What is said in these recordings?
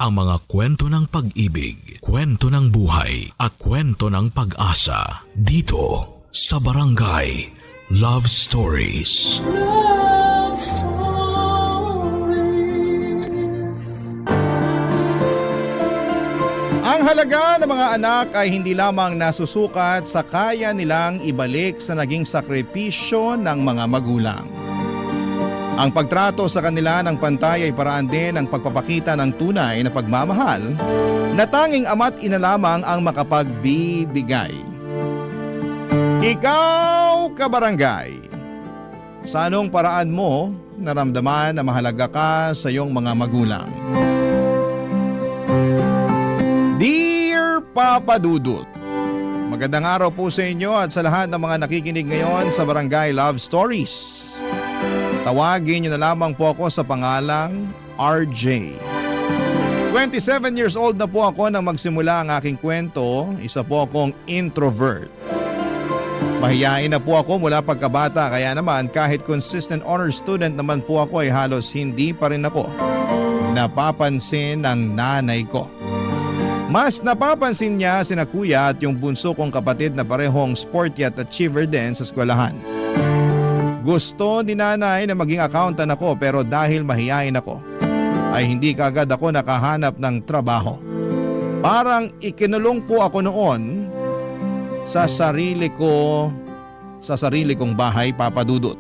ang mga kwento ng pag-ibig, kwento ng buhay at kwento ng pag-asa dito sa Barangay Love Stories. Love Stories. Ang halaga ng mga anak ay hindi lamang nasusukat sa kaya nilang ibalik sa naging sakripisyo ng mga magulang. Ang pagtrato sa kanila ng pantay ay paraan din ng pagpapakita ng tunay na pagmamahal na tanging ama't ina lamang ang makapagbibigay. Ikaw, kabarangay, sa anong paraan mo naramdaman na mahalaga ka sa iyong mga magulang? Dear Papa Dudut, magandang araw po sa inyo at sa lahat ng mga nakikinig ngayon sa Barangay Love Stories. Tawagin niyo na lamang po ako sa pangalang RJ. 27 years old na po ako nang magsimula ang aking kwento. Isa po akong introvert. Mahiyain na po ako mula pagkabata, kaya naman kahit consistent honor student naman po ako ay halos hindi pa rin ako napapansin ng nanay ko. Mas napapansin niya sina kuya at yung bunso kong kapatid na parehong sporty at achiever din sa eskwelahan. Gusto ni nanay na maging accountant ako pero dahil mahiyain ako ay hindi kaagad ako nakahanap ng trabaho. Parang ikinulong po ako noon sa sarili kong bahay, Papa Dudut.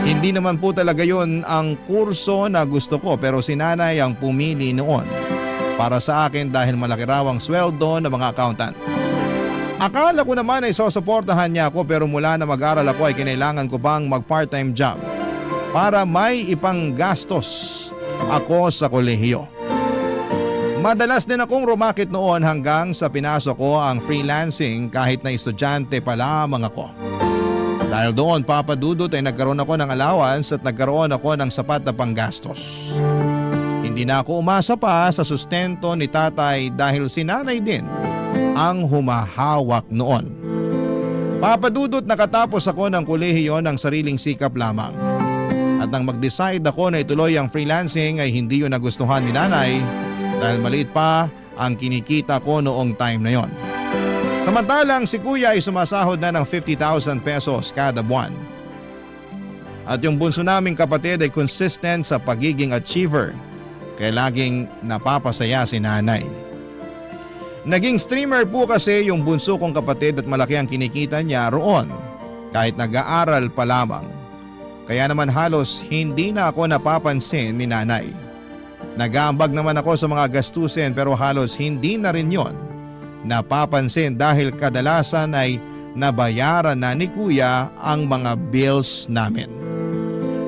Hindi naman po talaga yon ang kurso na gusto ko pero si nanay ang pumili noon para sa akin dahil malaki raw ang sweldo ng mga accountant. Akala ko naman ay sosuportahan niya ako pero mula na mag-aral ako ay kinailangan ko pang mag-part-time job para may ipanggastos ako sa kolehiyo. Madalas din akong rumakit noon hanggang sa pinasok ko ang freelancing kahit na estudyante pa lamang ako. Dahil doon, Papa Dudut, ay nagkaroon ako ng allowance at nagkaroon ako ng sapat na panggastos. Hindi na ako umasa pa sa sustento ni tatay dahil si nanay din ang humahawak noon. Papa Dudut, nakatapos ako ng kolehiyo ng sariling sikap lamang. At nang mag-decide ako na ituloy ang freelancing ay hindi yun nagustuhan ni nanay dahil maliit pa ang kinikita ko noong time na yon. Samantalang si kuya ay sumasahod na ng 50,000 pesos kada buwan. At yung bunso naming kapatid ay consistent sa pagiging achiever kaya laging napapasaya si nanay. Naging streamer po kasi yung bunso kong kapatid at malaki ang kinikita niya roon kahit nag-aaral pa lamang. Kaya naman halos hindi na ako napapansin ni nanay. Nag-aambag naman ako sa mga gastusin pero halos hindi na rin yon napapansin dahil kadalasan ay nabayaran na ni kuya ang mga bills namin.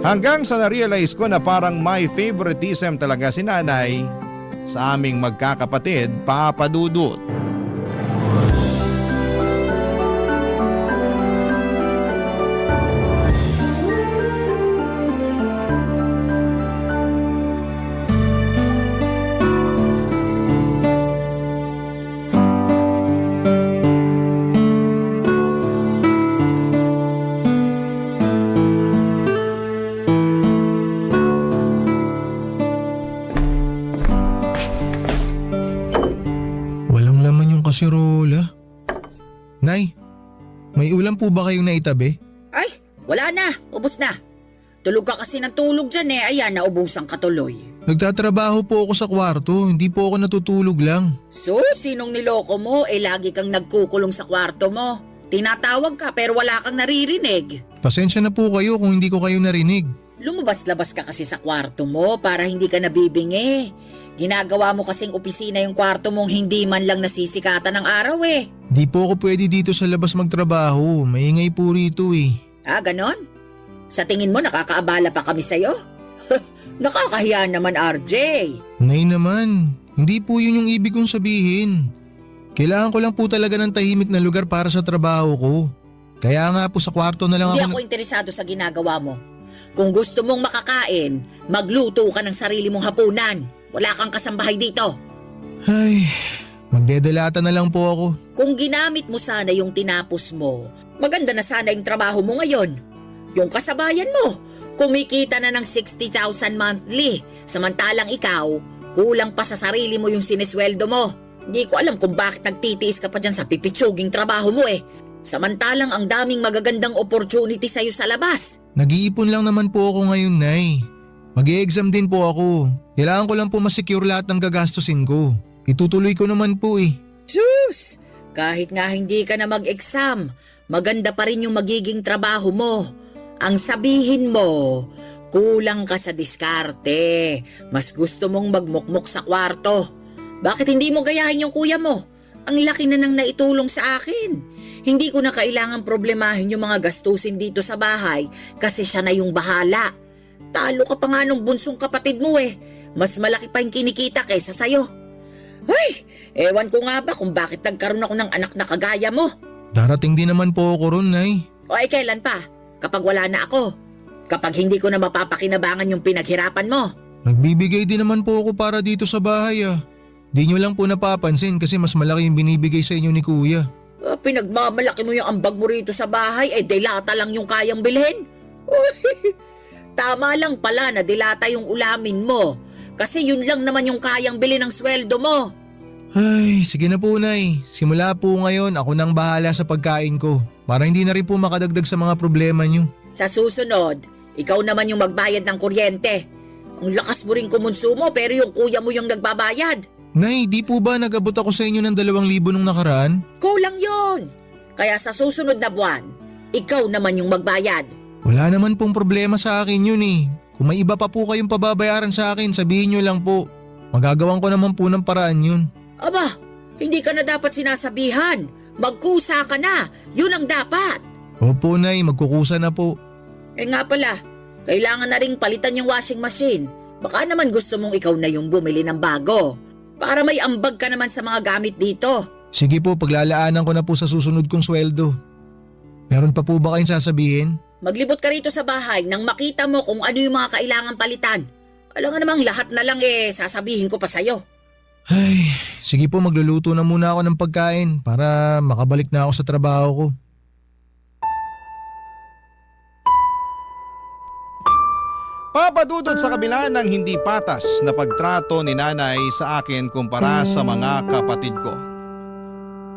Hanggang sa na-realize ko na parang may favoritism talaga si nanay sa aming magkakapatid, Papa Dudut. Kasirola. Nay, may ulam po ba kayong naitabi? Ay, wala na. Ubus na. Tulog ka kasi ng tulog dyan eh. Ayan, naubusan ka tuloy. Nagtatrabaho po ako sa kwarto. Hindi po ako natutulog lang. So, sinong niloko mo? Lagi kang nagkukulong sa kwarto mo. Tinatawag ka pero wala kang naririnig. Pasensya na po kayo kung hindi ko kayo narinig. Lumabas-labas ka kasi sa kwarto mo para hindi ka nabibingi. Ginagawa mo kasing opisina yung kwarto mong hindi man lang nasisikatan ng araw eh. Di po ako pwede dito sa labas magtrabaho. Maingay po rito eh. Ah, ganon? Sa tingin mo nakakaabala pa kami sa'yo? Nakakahiya naman, RJ. Nay naman, hindi po yun yung ibig kong sabihin. Kailangan ko lang po talaga ng tahimik na lugar para sa trabaho ko. Kaya nga po sa kwarto na lang Hindi ako ako interesado sa ginagawa mo. Kung gusto mong makakain, magluto ka ng sarili mong hapunan. Wala kang kasambahay dito. Ay, magdedelata na lang po ako. Kung ginamit mo sana yung tinapos mo, maganda na sana yung trabaho mo ngayon. Yung kasabayan mo, kumikita na ng 60,000 monthly. Samantalang ikaw, Kulang pa sa sarili mo yung sinesweldo mo. Hindi ko alam kung bakit nagtitiis ka pa dyan sa pipitsuging trabaho mo eh. Samantalang ang daming magagandang opportunity sa'yo sa labas. Nag-iipon lang naman po ako ngayon, Nay. Mag-i-exam din po ako. Kailangan ko lang po masecure lahat ng gagastusin ko. Itutuloy ko naman po eh. Sus! Kahit nga hindi ka na mag-exam, maganda pa rin yung magiging trabaho mo. Ang sabihin mo, kulang ka sa diskarte. Mas gusto mong magmukmok sa kwarto. Bakit hindi mo gayahin yung kuya mo? Ang laki na nang naitulong sa akin. Hindi ko na kailangan problemahin yung mga gastusin dito sa bahay kasi siya na yung bahala. Talo ka pa nga nung bunsong kapatid mo eh. Mas malaki pa yung kinikita kaysa sa'yo. Hoy! Ewan ko nga ba kung bakit nagkaroon ako ng anak na kagaya mo. Darating din naman po ako ron, Nay. O ay kailan pa? Kapag wala na ako. Kapag hindi ko na mapapakinabangan yung pinaghirapan mo. Nagbibigay din naman po ako para dito sa bahay ah. Di nyo lang po napapansin kasi mas malaki yung binibigay sa inyo ni Kuya. Pinagmamalaki mo yung ambag mo rito sa bahay, dilata lang yung kayang bilhin. Uy, tama lang pala na dilata yung ulamin mo. Kasi yun lang naman yung kayang bilhin ng sweldo mo. Ay, sige na po, Nay. Simula po ngayon ako nang bahala sa pagkain ko. Para hindi na rin po makadagdag sa mga problema nyo. Sa susunod, ikaw naman yung magbayad ng kuryente. Ang lakas mo rin kumonsumo pero yung kuya mo yung nagbabayad. Nay, di po ba nag-abot ako sa inyo ng 2,000 nung nakaraan? Kulang yon. Kaya sa susunod na buwan, ikaw naman yung magbayad. Wala naman pong problema sa akin yun eh. Kung may iba pa po kayong pababayaran sa akin, sabihin nyo lang po. Magagawan ko naman po ng paraan yun. Aba, hindi ka na dapat sinasabihan. Magkusa ka na. Yun ang dapat. Opo, Nay, magkukusa na po. Nga pala, kailangan na ring palitan yung washing machine. Baka naman gusto mong ikaw na yung bumili ng bago. Para may ambag ka naman sa mga gamit dito. Sige po, paglalaanan ko na po sa susunod kong sweldo. Meron pa po ba kayong sasabihin? Maglibot ka rito sa bahay nang makita mo kung ano yung mga kailangan palitan. Alam nga namang lahat na lang sasabihin ko pa sa'yo. Ay, sige po, magluluto na muna ako ng pagkain para makabalik na ako sa trabaho ko. Papadudod sa kabila ng hindi patas na pagtrato ni nanay sa akin kumpara sa mga kapatid ko,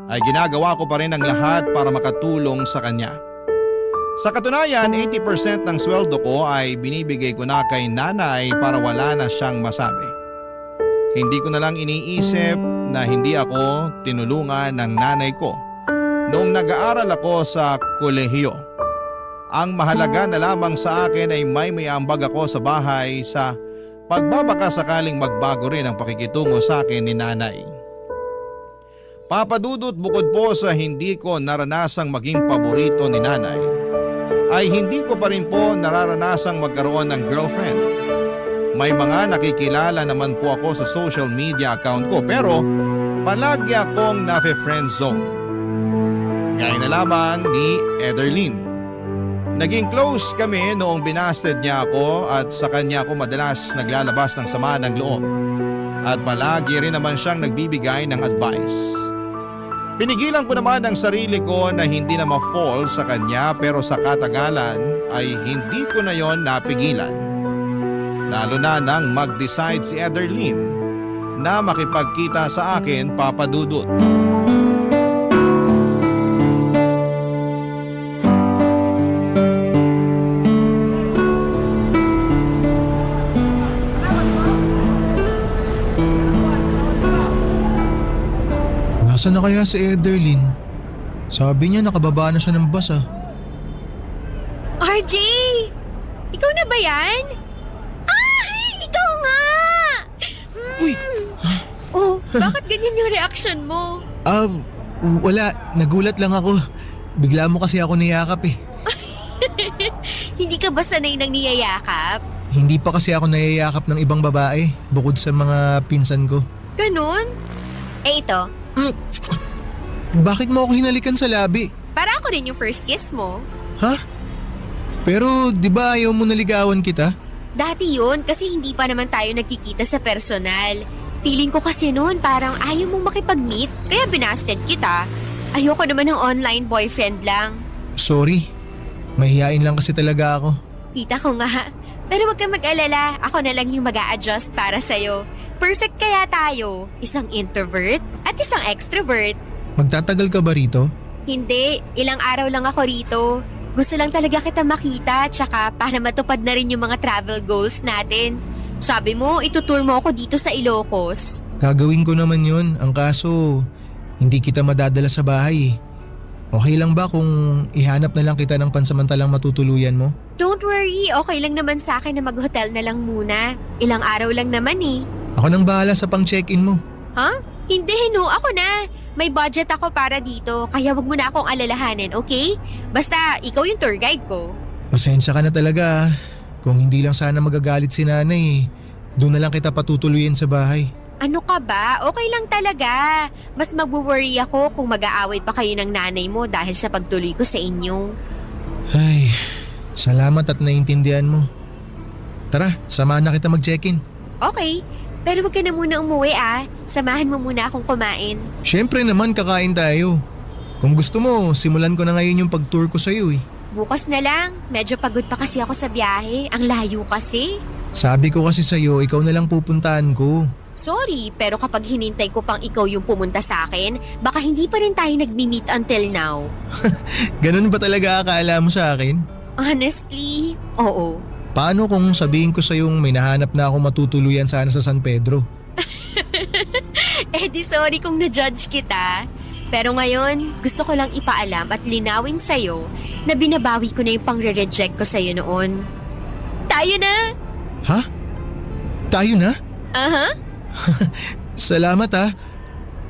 ay ginagawa ko pa rin ang lahat para makatulong sa kanya. Sa katunayan, 80% ng sweldo ko ay binibigay ko na kay nanay para wala na siyang masabi. Hindi ko na lang iniisip na hindi ako tinulungan ng nanay ko noong nag-aaral ako sa kolehiyo. Ang mahalaga na lamang sa akin ay may ambag ako sa bahay sa pagbabaka sakaling magbago rin ang pakikitungo sa akin ni nanay. Papadudot, bukod po sa hindi ko naranasang maging paborito ni nanay, ay hindi ko pa rin po nararanasang magkaroon ng girlfriend. May mga nakikilala naman po ako sa social media account ko pero palagi akong nafe-friend zone. Gaya na lamang ni Ederlyn. Naging close kami noong binasted niya ako at sa kanya ako madalas naglalabas ng sama ng loob. At palagi rin naman siyang nagbibigay ng advice. Pinigilan ko naman ang sarili ko na hindi na ma-fall sa kanya pero sa katagalan ay hindi ko na yon napigilan. Lalo na nang mag-decide si Ederlyn na makipagkita sa akin, papadudot. Nasaan na kaya si Ederlyn? Sabi niya nakababa na siya ng bus ah. RJ! Ikaw na ba yan? Ay! Ikaw nga! Uy! Oh, bakit ganyan yung reaction mo? Wala. Nagulat lang ako. Bigla mo kasi ako niyakap eh. Hindi ka ba sanay nang niyayakap? Hindi pa kasi ako nayayakap ng ibang babae bukod sa mga pinsan ko. Ganon? Eh ito, Bakit mo ako hinalikan sa labi? para ako rin yung first kiss mo. Ha? Pero di ba ayaw mo naligawan kita? Dati yun kasi hindi pa naman tayo nagkikita sa personal. Feeling ko kasi noon parang ayaw mong makipag-meet kaya binasted kita. Ayoko naman ng online boyfriend lang. Sorry. Mahihain lang kasi talaga ako. Kita ko nga. Pero wag kang mag-alala, ako na lang yung mag-a-adjust para sa'yo. Perfect kaya tayo. Isang introvert at isang extrovert. Magtatagal ka ba rito? Hindi, ilang araw lang ako rito. Gusto lang talaga kita makita tsaka para matupad na rin yung mga travel goals natin. Sabi mo, itutour mo ako dito sa Ilocos. Gagawin ko naman yun. Ang kaso, hindi kita madadala sa bahay. Okay lang ba kung ihanap na lang kita ng pansamantalang matutuluyan mo? Don't worry, okay lang naman sa akin na mag-hotel na lang muna. Ilang araw lang naman eh. Ako nang bahala sa pang-check-in mo. Huh? Hindi, no, ako na. May budget ako para dito, kaya wag mo na akong alalahanin, okay? Basta, ikaw yung tour guide ko. Pasensya ka na talaga. Kung hindi lang sana magagalit si nanay, doon na lang kita patutuluyin sa bahay. Ano ka ba? Okay lang talaga. Mas mag-worry ako kung mag-aaway pa kayo ng nanay mo dahil sa pagtuloy ko sa inyo. Ay, salamat at naiintindihan mo. Tara, samahan na kita mag-check-in. Okay, pero wag ka na muna umuwi ah. Samahan mo muna akong kumain. Siyempre naman kakain tayo. Kung gusto mo, simulan ko na ngayon yung pag-tour ko sa'yo eh. Bukas na lang. Medyo pagod pa kasi ako sa biyahe. Ang layo kasi. Sabi ko kasi sa'yo, ikaw na lang pupuntahan ko. Sorry, pero kapag hinintay ko pang ikaw yung pumunta sa akin, baka hindi pa rin tayo nagmi-meet until now. Ganun ba talaga akala mo sa akin? Honestly, oo. Paano kung sabihin ko sa'yong may nahanap na ako matutuluyan sana sa San Pedro? Eh di sorry kung na-judge kita. Pero ngayon, gusto ko lang ipaalam at linawin sa'yo na binabawi ko na yung pang-reject ko sa'yo noon. Tayo na! Ha? Tayo na? Aha. Salamat ha.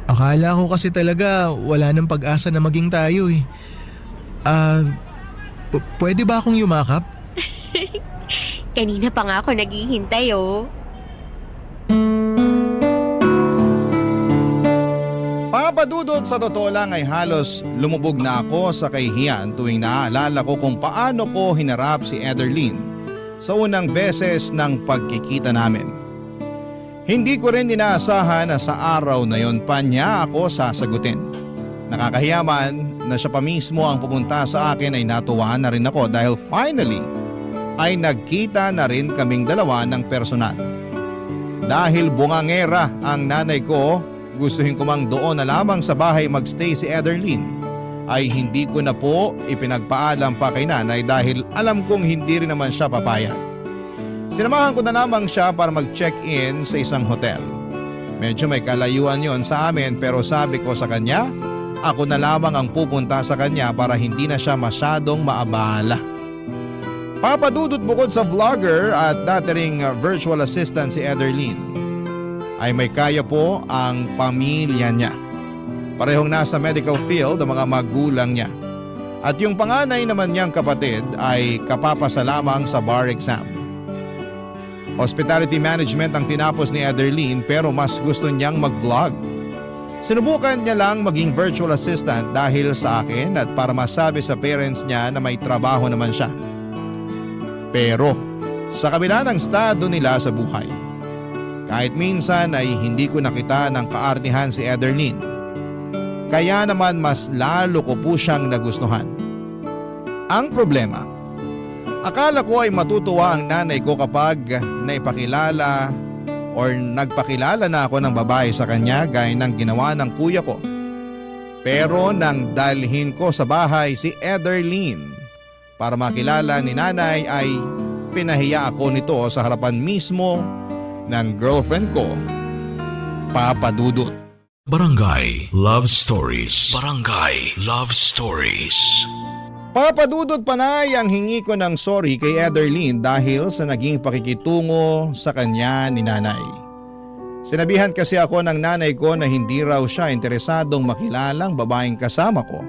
Akala ko kasi talaga wala nang pag-asa na maging tayo eh. Pwede ba akong yumakap? Kanina pa nga ako naghihintay oh. Papadudot, sa totoo lang ay halos lumubog na ako sa kahihiyan tuwing naaalala ko kung paano ko hinarap si Ederlyn sa unang beses ng pagkikita namin. Hindi ko rin inaasahan na sa araw na yon pa niya ako sasagutin. Nakakahiyaman na siya pa mismo ang pumunta sa akin ay natuwa na rin ako dahil finally ay nagkita na rin kaming dalawa ng personal. Dahil bungangera ang nanay ko, gustuhin ko mang doon na lamang sa bahay magstay si Ederlyn, ay hindi ko na po ipinagpaalam pa kay nanay dahil alam kong hindi rin naman siya papayag. Sinamahan ko na lamang siya para mag-check-in sa isang hotel. Medyo may kalayuan yon sa amin pero sabi ko sa kanya, ako na lamang ang pupunta sa kanya para hindi na siya masyadong maabala. Papadudot, bukod sa vlogger at dati ring virtual assistant si Ederlyn, ay may kaya po ang pamilya niya. Parehong nasa medical field ang mga magulang niya. At yung panganay naman niyang kapatid ay kapapasa lamang sa bar exam. Hospitality management ang tinapos ni Ederlyn pero mas gusto niyang mag-vlog. Sinubukan niya lang maging virtual assistant dahil sa akin at para masabi sa parents niya na may trabaho naman siya. Pero sa kabila ng estado nila sa buhay, kahit minsan ay hindi ko nakita ng kaartihan si Ederlyn. Kaya naman mas lalo ko po siyang nagustuhan. Ang problema, akala ko ay matutuwa ang nanay ko kapag naipakilala or nagpakilala na ako ng babae sa kanya gaya ng ginawa ng kuya ko. Pero nang dalhin ko sa bahay si Ederlyn para makilala ni nanay ay pinahiya ako nito sa harapan mismo ng girlfriend ko, Papadudot. Barangay Love Stories. Barangay Love Stories. Papadudot, panay ang hingi ko ng sorry kay Ederlyn dahil sa naging pakikitungo sa kanya ni nanay. Sinabihan kasi ako ng nanay ko na hindi raw siya interesadong makilalang babaeng kasama ko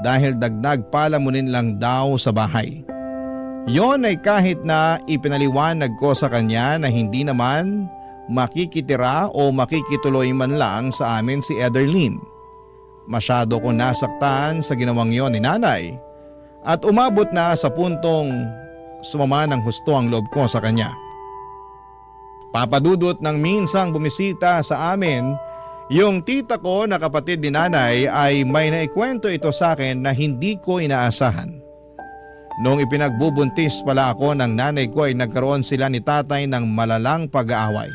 dahil dagdag palamunin lang daw sa bahay. Yon ay kahit na ipinaliwanag ko sa kanya na hindi naman makikitira o makikituloy man lang sa amin si Ederlyn. Masyado ko nasaktan sa ginawang yon ni nanay at umabot na sa puntong sumama ng husto ang loob ko sa kanya. Papadudot, ng minsang bumisita sa amin, yung tita ko na kapatid ni nanay ay may naikwento ito sa akin na hindi ko inaasahan. Noong ipinagbubuntis pala ako ng nanay ko ay nagkaroon sila ni tatay ng malalang pag-aaway.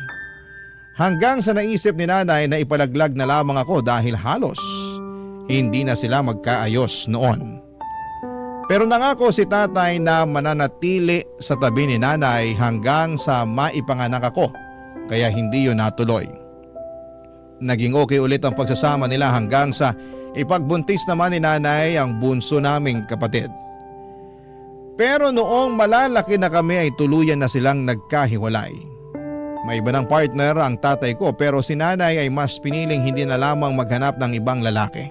Hanggang sa naisip ni nanay na ipalaglag na lamang ako dahil halos hindi na sila magkaayos noon. Pero nangako si tatay na mananatili sa tabi ni nanay hanggang sa maipanganak ako, kaya hindi yun natuloy. Naging okay ulit ang pagsasama nila hanggang sa ipagbuntis naman ni nanay ang bunso naming kapatid. Pero noong malalaki na kami ay tuluyan na silang nagkahiwalay. May iba ng partner ang tatay ko pero si nanay ay mas piniling hindi na lamang maghanap ng ibang lalaki.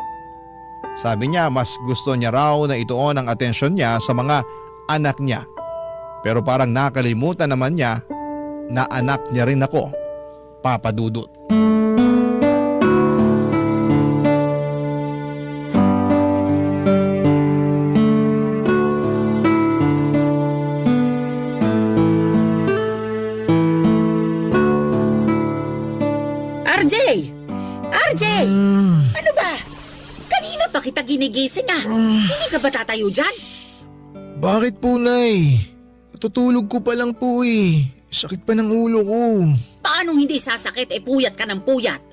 Sabi niya mas gusto niya raw na ituon ang atensyon niya sa mga anak niya. Pero parang nakalimutan naman niya na anak niya rin ako, Papa Dudut. RJ! RJ! Ano ba? Kanina pa kita ginigising ah. Hindi ka ba tatayo dyan? Bakit po, Nay? Tutulog ko pa lang po eh. Sakit pa ng ulo ko. Paanong hindi sasakit puyat ka ng puyat?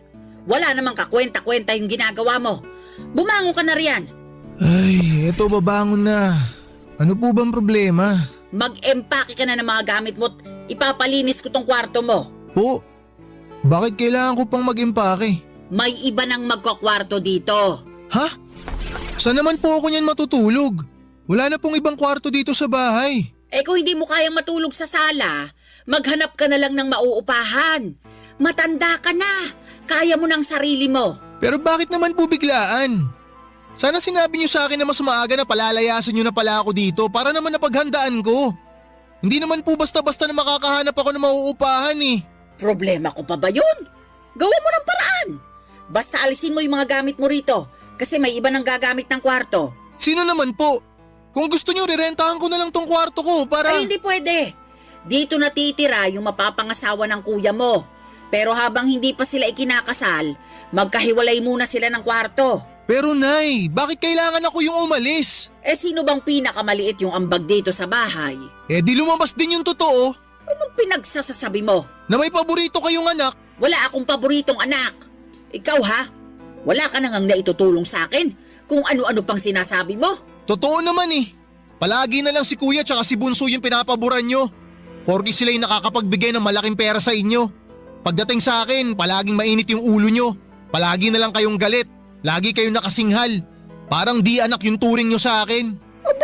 Wala namang kakwenta-kwenta yung ginagawa mo. Bumangon ka na riyan. Ay, eto babangon na. Ano po bang problema? Mag-empake ka na ng mga gamit mo at ipapalinis ko tong kwarto mo. Po, bakit kailangan ko pang mag-impake? May iba nang magkakwarto dito. Ha? Saan naman po ako niyan matutulog? Wala na pong ibang kwarto dito sa bahay. Kung hindi mo kayang matulog sa sala, maghanap ka na lang ng mauupahan. Matanda ka na. Kaya mo ng sarili mo. Pero bakit naman po biglaan? Sana sinabi niyo sa akin na mas maaga na palalayasan niyo na pala ako dito para naman napaghandaan ko. Hindi naman po basta-basta na makakahanap ako ng mauupahan eh. Problema ko pa ba yun? Gawa mo ng paraan. Basta alisin mo yung mga gamit mo rito kasi may iba nang gagamit ng kwarto. Sino naman po? Kung gusto niyo, rirentahan ko na lang tong kwarto ko para… Ay, hindi pwede. Dito natitira yung mapapangasawa ng kuya mo. Pero habang hindi pa sila ikinakasal, magkahiwalay muna sila ng kwarto. Pero Nay, bakit kailangan ako yung umalis? Sino bang pinakamaliit yung ambag dito sa bahay? Di lumabas din yung totoo Anong pinagsasasabi mo? na may paborito kayong anak. Wala akong paboritong anak. Ikaw ha? Wala ka nang naitutulong sa akin kung ano-ano pang sinasabi mo. Totoo naman eh. Palagi na lang si kuya tsaka si bunso yung pinapaboran nyo. Porki sila yung nakakapagbigay ng malaking pera sa inyo. Pagdating sa akin, palaging mainit yung ulo nyo. Palagi na lang kayong galit. Lagi kayong nakasinghal. Parang di anak yung turing nyo sa akin.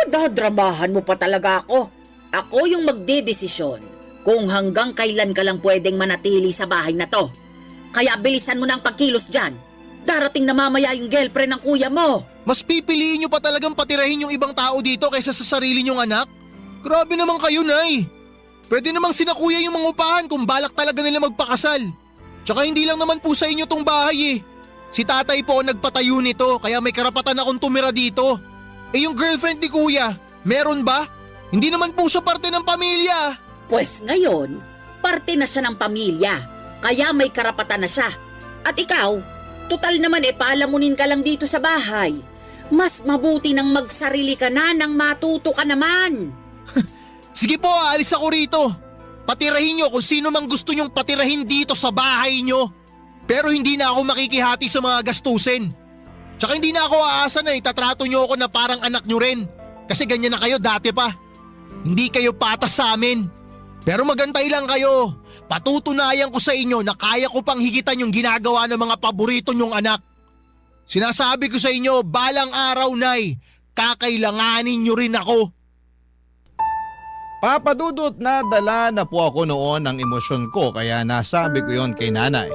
Dadramahan mo pa talaga ako. Ako yung magdedesisyon kung hanggang kailan ka lang pwedeng manatili sa bahay na to. Kaya bilisan mo na ang pagkilos dyan. Darating na mamaya yung girlfriend ng kuya mo. Mas pipiliin nyo pa talagang patirahin yung ibang tao dito kaysa sa sarili nyong anak? Grabe naman kayo, Nay. Pwede namang sinakuya yung mga upahan kung balak talaga nila magpakasal. Tsaka hindi lang naman po sa inyo tong bahay eh. Si tatay po ang nagpatayo nito kaya may karapatan akong tumira dito. Yung girlfriend ni kuya, meron ba? Hindi naman po siya parte ng pamilya. Pues ngayon, parte na siya ng pamilya. Kaya may karapatan na siya. At ikaw, total naman paalamunin ka lang dito sa bahay. Mas mabuti nang magsarili ka na nang matuto ka naman. Sige po, aalis ako rito. Patirahin nyo kung sino mang gusto nyong patirahin dito sa bahay nyo. Pero hindi na ako makikihati sa mga gastusin. Tsaka hindi na ako aasa na itatrato nyo ako na parang anak nyo rin. Kasi ganyan na kayo dati pa. Hindi kayo patas sa amin. Pero magantay lang kayo. Patutunayan ko sa inyo na kaya ko pang higitan yung ginagawa ng mga paborito nyong anak. Sinasabi ko sa inyo, balang araw, Nay, kakailanganin nyo rin ako. Papa Dudut, nadala na po ako noon ng emosyon ko kaya nasabi ko yon kay nanay.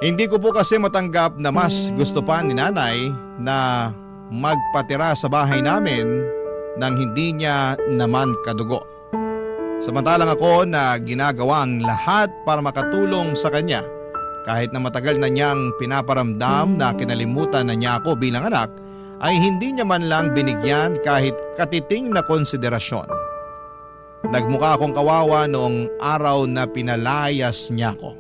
Hindi ko po kasi matanggap na mas gusto pa ni nanay na magpatira sa bahay namin nang hindi niya naman kadugo. Samantalang ako na ginagawa ang lahat para makatulong sa kanya kahit na matagal na niyang pinaparamdam na kinalimutan na niya ako bilang anak ay hindi niya man lang binigyan kahit katiting na konsiderasyon. Nagmukha akong kawawa noong araw na pinalayas niya ako.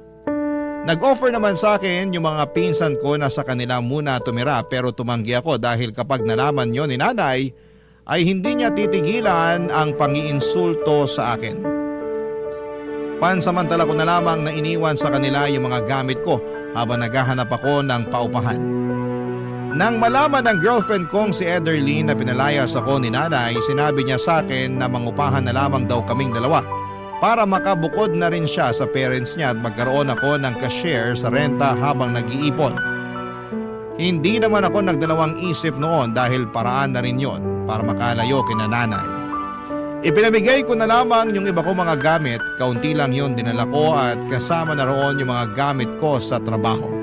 Nag-offer naman sa akin yung mga pinsan ko na sa kanila muna tumira pero tumanggi ako dahil kapag nalaman yon ni nanay ay hindi niya titigilan ang pangiinsulto sa akin. Pansamantala ko na lamang na iniwan sa kanila yung mga gamit ko habang naghahanap ako ng paupahan. Nang malaman ng girlfriend kong si Ederlyn na pinalayas ako ni nanay, sinabi niya sa akin na mangupahan na lamang daw kaming dalawa para makabukod na rin siya sa parents niya at magkaroon ako ng cashier sa renta habang nag-iipon. Hindi naman ako nagdalawang isip noon dahil paraan na rin yon para makalayo kina nanay. Ipinamigay ko na lamang yung iba kong mga gamit, kaunti lang yon dinala ko at kasama na roon yung mga gamit ko sa trabaho.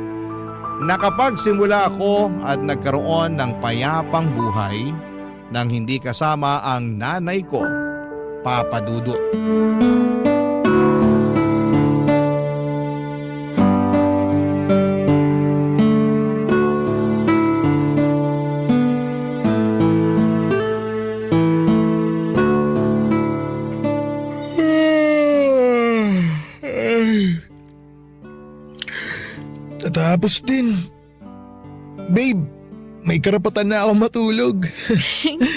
Nakapagsimula ako at nagkaroon ng payapang buhay nang hindi kasama ang nanay ko, Papa Dudut. Natapos din. Babe, may karapatan na ako matulog.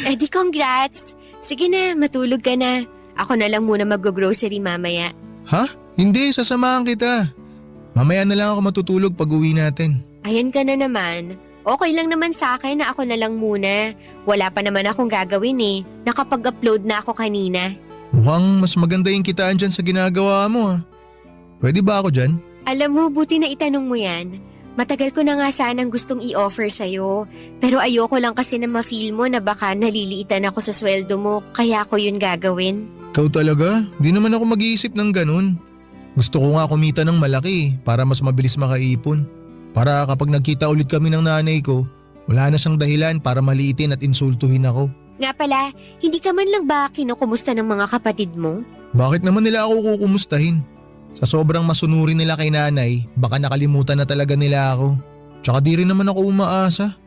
Eh di congrats. Sige na, matulog ka na. Ako na lang muna mag-grocery mamaya. Ha? Hindi, sasamahan kita. Mamaya na lang ako matutulog pag uwi natin. Ayan ka na naman. Okay lang naman sa akin na ako na lang muna. Wala pa naman akong gagawin eh. Nakapag-upload na ako kanina. Mukhang mas maganda yung kitaan dyan sa ginagawa mo ha. Pwede ba ako dyan? Alam mo, buti na itanong mo yan. Matagal ko na nga sanang gustong i-offer sa'yo. Pero ayoko lang kasi na ma-feel mo na baka naliliitan ako sa sweldo mo, kaya ako yun gagawin. Ikaw talaga? Di naman ako mag-iisip ng ganun. Gusto ko nga kumita ng malaki para mas mabilis makaipon. Para kapag nagkita ulit kami ng nanay ko, wala na siyang dahilan para maliitin at insultuhin ako. Nga pala, hindi ka man lang ba kinukumusta ng mga kapatid mo? Bakit naman nila ako kukumustahin? Sa sobrang masunurin nila kay nanay, baka nakalimutan na talaga nila ako. Tsaka di rin naman ako umaasa.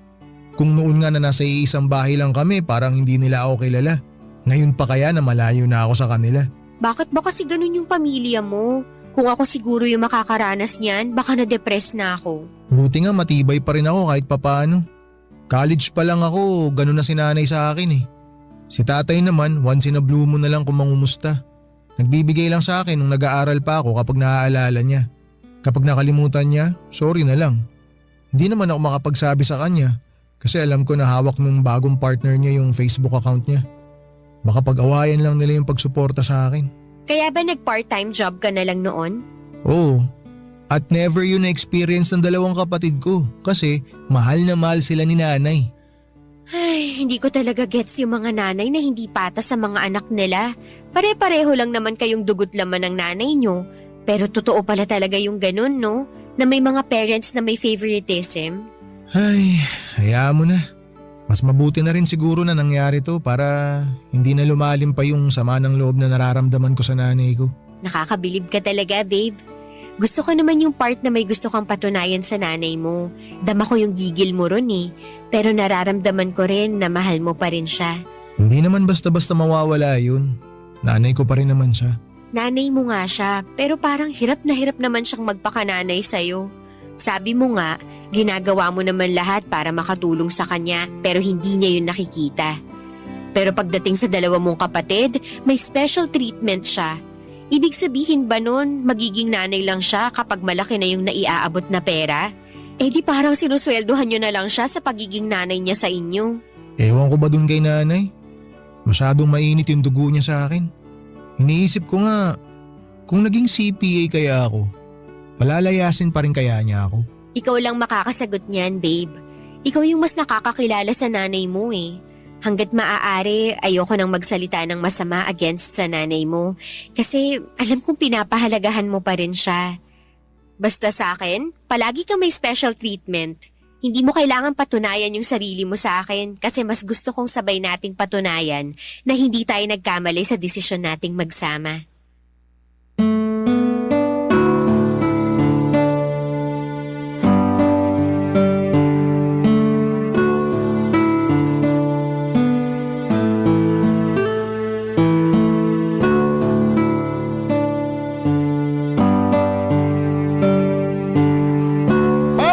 Kung noon nga na nasa iisang bahay lang kami, parang hindi nila ako kilala. Ngayon pa kaya na malayo na ako sa kanila. Bakit ba kasi ganun yung pamilya mo? Kung ako siguro yung makakaranas niyan, baka na-depress na ako. Buti nga matibay pa rin ako kahit papaano. College pa lang ako, ganun na si nanay sa akin eh. Si tatay naman, once in a blue moon na lang kung mangumusta. Nagbibigay lang sa akin nung nag-aaral pa ako kapag naaalala niya. Kapag nakalimutan niya, sorry na lang. Hindi naman ako makapagsabi sa kanya kasi alam ko na hawak nung bagong partner niya yung Facebook account niya. Baka pag-awayan lang nila yung pagsuporta sa akin. Kaya ba nag-part-time job ka na lang noon? Oo. At never yun na-experience ng dalawang kapatid ko kasi mahal na mahal sila ni nanay. Ay, hindi ko talaga gets yung mga nanay na hindi patas sa mga anak nila. Pare-pareho lang naman kayong dugot laman ng nanay nyo. Pero totoo pala talaga yung ganun, no? Na may mga parents na may favoritism. Ay, hayaan mo na. Mas mabuti na rin siguro na nangyari to para hindi na lumalim pa yung sama ng loob na nararamdaman ko sa nanay ko. Nakakabilib ka talaga, babe. Gusto ko naman yung part na may gusto kang patunayan sa nanay mo. Dama ko yung gigil mo ron eh. Pero nararamdaman ko rin na mahal mo pa rin siya. Hindi naman basta-basta mawawala yun. Nanay ko pa rin naman siya. Nanay mo nga siya, pero parang hirap na hirap naman siyang magpakananay sa'yo. Sabi mo nga, ginagawa mo naman lahat para makatulong sa kanya pero hindi niya yun nakikita. Pero pagdating sa dalawa mong kapatid, may special treatment siya. Ibig sabihin ba nun, magiging nanay lang siya kapag malaki na yung naiaabot na pera? Eh di parang sinusweldohan nyo na lang siya sa pagiging nanay niya sa inyo. Ewan ko ba dun kay nanay? Masyadong mainit yung dugo niya sa akin. Iniisip ko nga, kung naging CPA kaya ako, palalayasin pa rin kaya niya ako. Ikaw lang makakasagot niyan, babe. Ikaw yung mas nakakakilala sa nanay mo eh. Hanggat maaari, ayoko nang magsalita ng masama against sa nanay mo. Kasi alam kong pinapahalagahan mo pa rin siya. Basta sa akin, palagi ka may special treatment. Hindi mo kailangan patunayan yung sarili mo sa akin kasi mas gusto kong sabay nating patunayan na hindi tayo nagkamali sa desisyon nating magsama.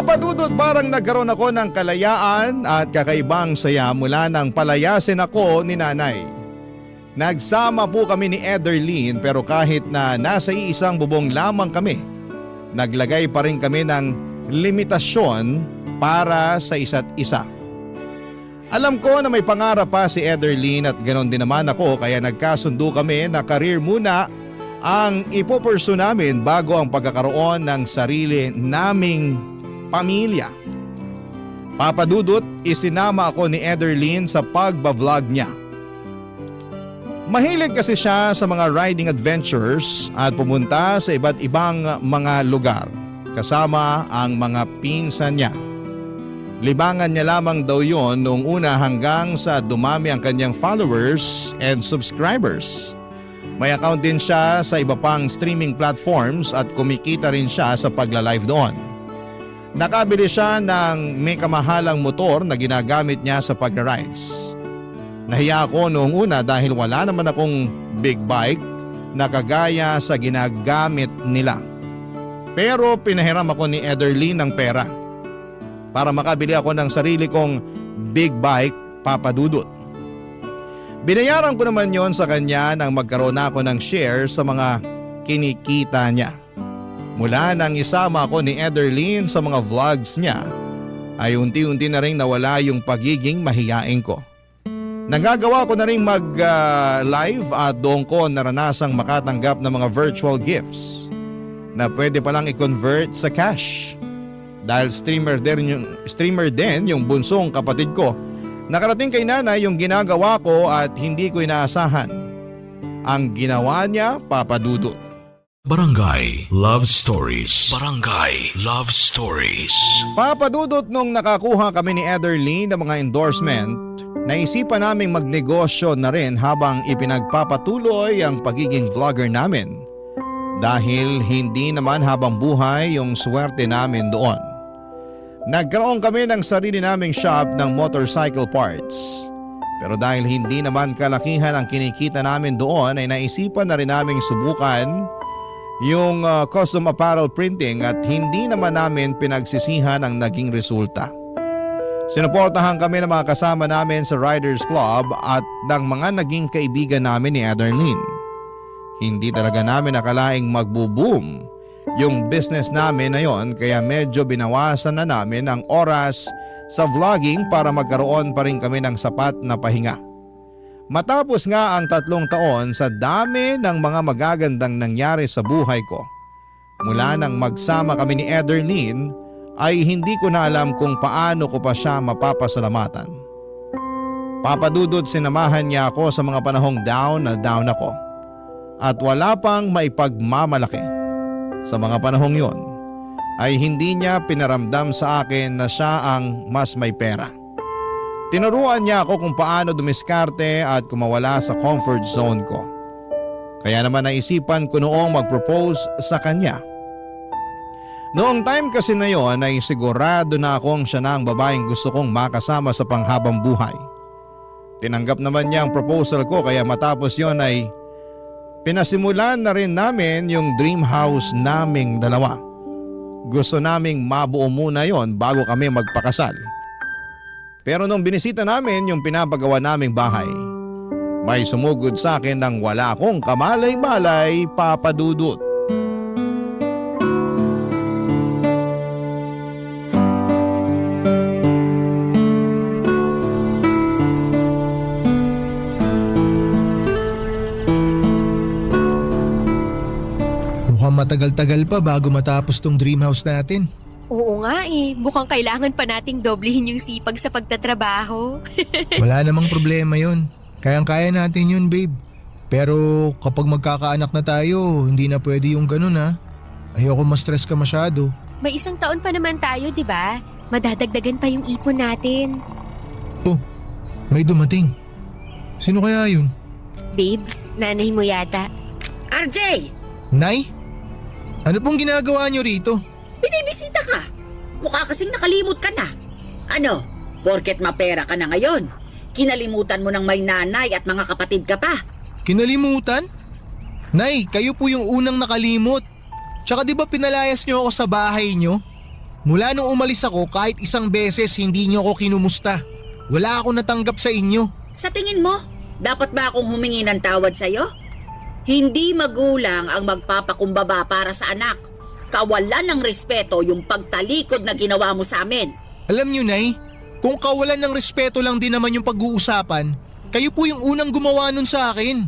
Papadudot parang nagkaroon ako ng kalayaan at kakaibang saya mula nang palayasin ako ni nanay. Nagsama po kami ni Ederlyn pero kahit na nasa iisang bubong lamang kami, naglagay pa rin kami ng limitasyon para sa isa't isa. Alam ko na may pangarap pa si Ederlyn at ganon din naman ako kaya nagkasundo kami na career muna ang ipopursue namin bago ang pagkakaroon ng sarili naming pamilya. Papadudot, isinama ako ni Ederlyn sa pagbablog niya. Mahilig kasi siya sa mga riding adventures at pumunta sa iba't ibang mga lugar kasama ang mga pinsan niya. Libangan niya lamang daw yon noong una hanggang sa dumami ang kanyang followers and subscribers. May account din siya sa iba pang streaming platforms at kumikita rin siya sa pagla-live doon. Nakabili siya ng may kamahalang motor na ginagamit niya sa pag-rides. Nahiya ako noong una dahil wala naman akong big bike na kagaya sa ginagamit nila. Pero pinahiram ako ni Ederlyn ng pera para makabili ako ng sarili kong big bike, papadudot. Binayaran ko naman yon sa kanya nang magkaroon ako ng share sa mga kinikita niya. Mula nang isama ako ni Ederlyn sa mga vlogs niya ay unti-unti na rin nawala yung pagiging mahiyain ko. Nagagawa ko na rin mag-live at doon ko naranasang makatanggap ng mga virtual gifts na pwede palang i-convert sa cash. Dahil streamer din yung bunsong kapatid ko, nakarating kay nanay yung ginagawa ko at hindi ko inaasahan. Ang ginawa niya, papadudot. Barangay Love Stories. Barangay Love Stories. Papadudot nung nakakuha kami ni Ederlyn ng mga endorsement, naisipan naming magnegosyo na rin habang ipinagpapatuloy ang pagiging vlogger namin. Dahil hindi naman habang buhay yung swerte namin doon. Nagkaroon kami ng sarili naming shop ng motorcycle parts. Pero dahil hindi naman kalakihan ang kinikita namin doon ay naisipan na rin naming subukan yung custom apparel printing at hindi naman namin pinagsisihan ang naging resulta. Sinuportahan kami ng mga kasama namin sa Riders Club at ng mga naging kaibigan namin ni Ederlyn. Hindi talaga namin nakalaing magbo-boom yung business namin na yon kaya medyo binawasan na namin ang oras sa vlogging para magkaroon pa rin kami ng sapat na pahinga. Matapos nga ang 3 taon sa dami ng mga magagandang nangyari sa buhay ko, mula nang magsama kami ni Ederlyn ay hindi ko na alam kung paano ko pa siya mapapasalamatan. Papadudot sinamahan niya ako sa mga panahong down na down ako. At wala pang maipagmamalaki. Sa mga panahong yon ay hindi niya pinaramdam sa akin na siya ang mas may pera. Tinuruan niya ako kung paano dumiskarte at kumawala sa comfort zone ko. Kaya naman naisipan ko noong mag-propose sa kanya. Noong time kasi na yon ay sigurado na akong siya na ang babaeng gusto kong makasama sa panghabang buhay. Tinanggap naman niya ang proposal ko kaya matapos yon ay pinasimulan na rin namin yung dream house naming dalawa. Gusto naming mabuo muna yon bago kami magpakasal. Pero nung binisita namin yung pinapagawa naming bahay, may sumugod sa akin ng wala akong kamalay-malay, papadudot. Mukhang matagal-tagal pa bago matapos tong dream house natin. Oo nga eh, mukhang kailangan pa nating doblehin yung sipag sa pagtatrabaho. Wala namang problema yun. Kayang-kaya natin yun, babe. Pero kapag magkakaanak na tayo, hindi na pwede yung ganun ha. Ayoko ma-stress ka masyado. May 1 taon pa naman tayo, di ba? Madadagdagan pa yung ipon natin. Oh, may dumating. Sino kaya yun? Babe, nanay mo yata. RJ! Nay? Ano pong ginagawa niyo rito? Binibisita ka. Mukha kasing nakalimot ka na. Ano? Porket mapera ka na ngayon. Kinalimutan mo ng may nanay at mga kapatid ka pa. Kinalimutan? Nay, kayo po yung unang nakalimot. Tsaka di ba pinalayas niyo ako sa bahay niyo? Mula nung umalis ako kahit 1 beses hindi niyo ako kinumusta. Wala akong natanggap sa inyo. Sa tingin mo, Dapat ba akong humingi ng tawad sa'yo? Hindi magulang ang magpapakumbaba para sa anak. Kawalan ng respeto yung pagtalikod na ginawa mo sa amin. Alam niyo, Nay, kung kawalan ng respeto lang din naman yung pag-uusapan, kayo po yung unang gumawa nun sa akin.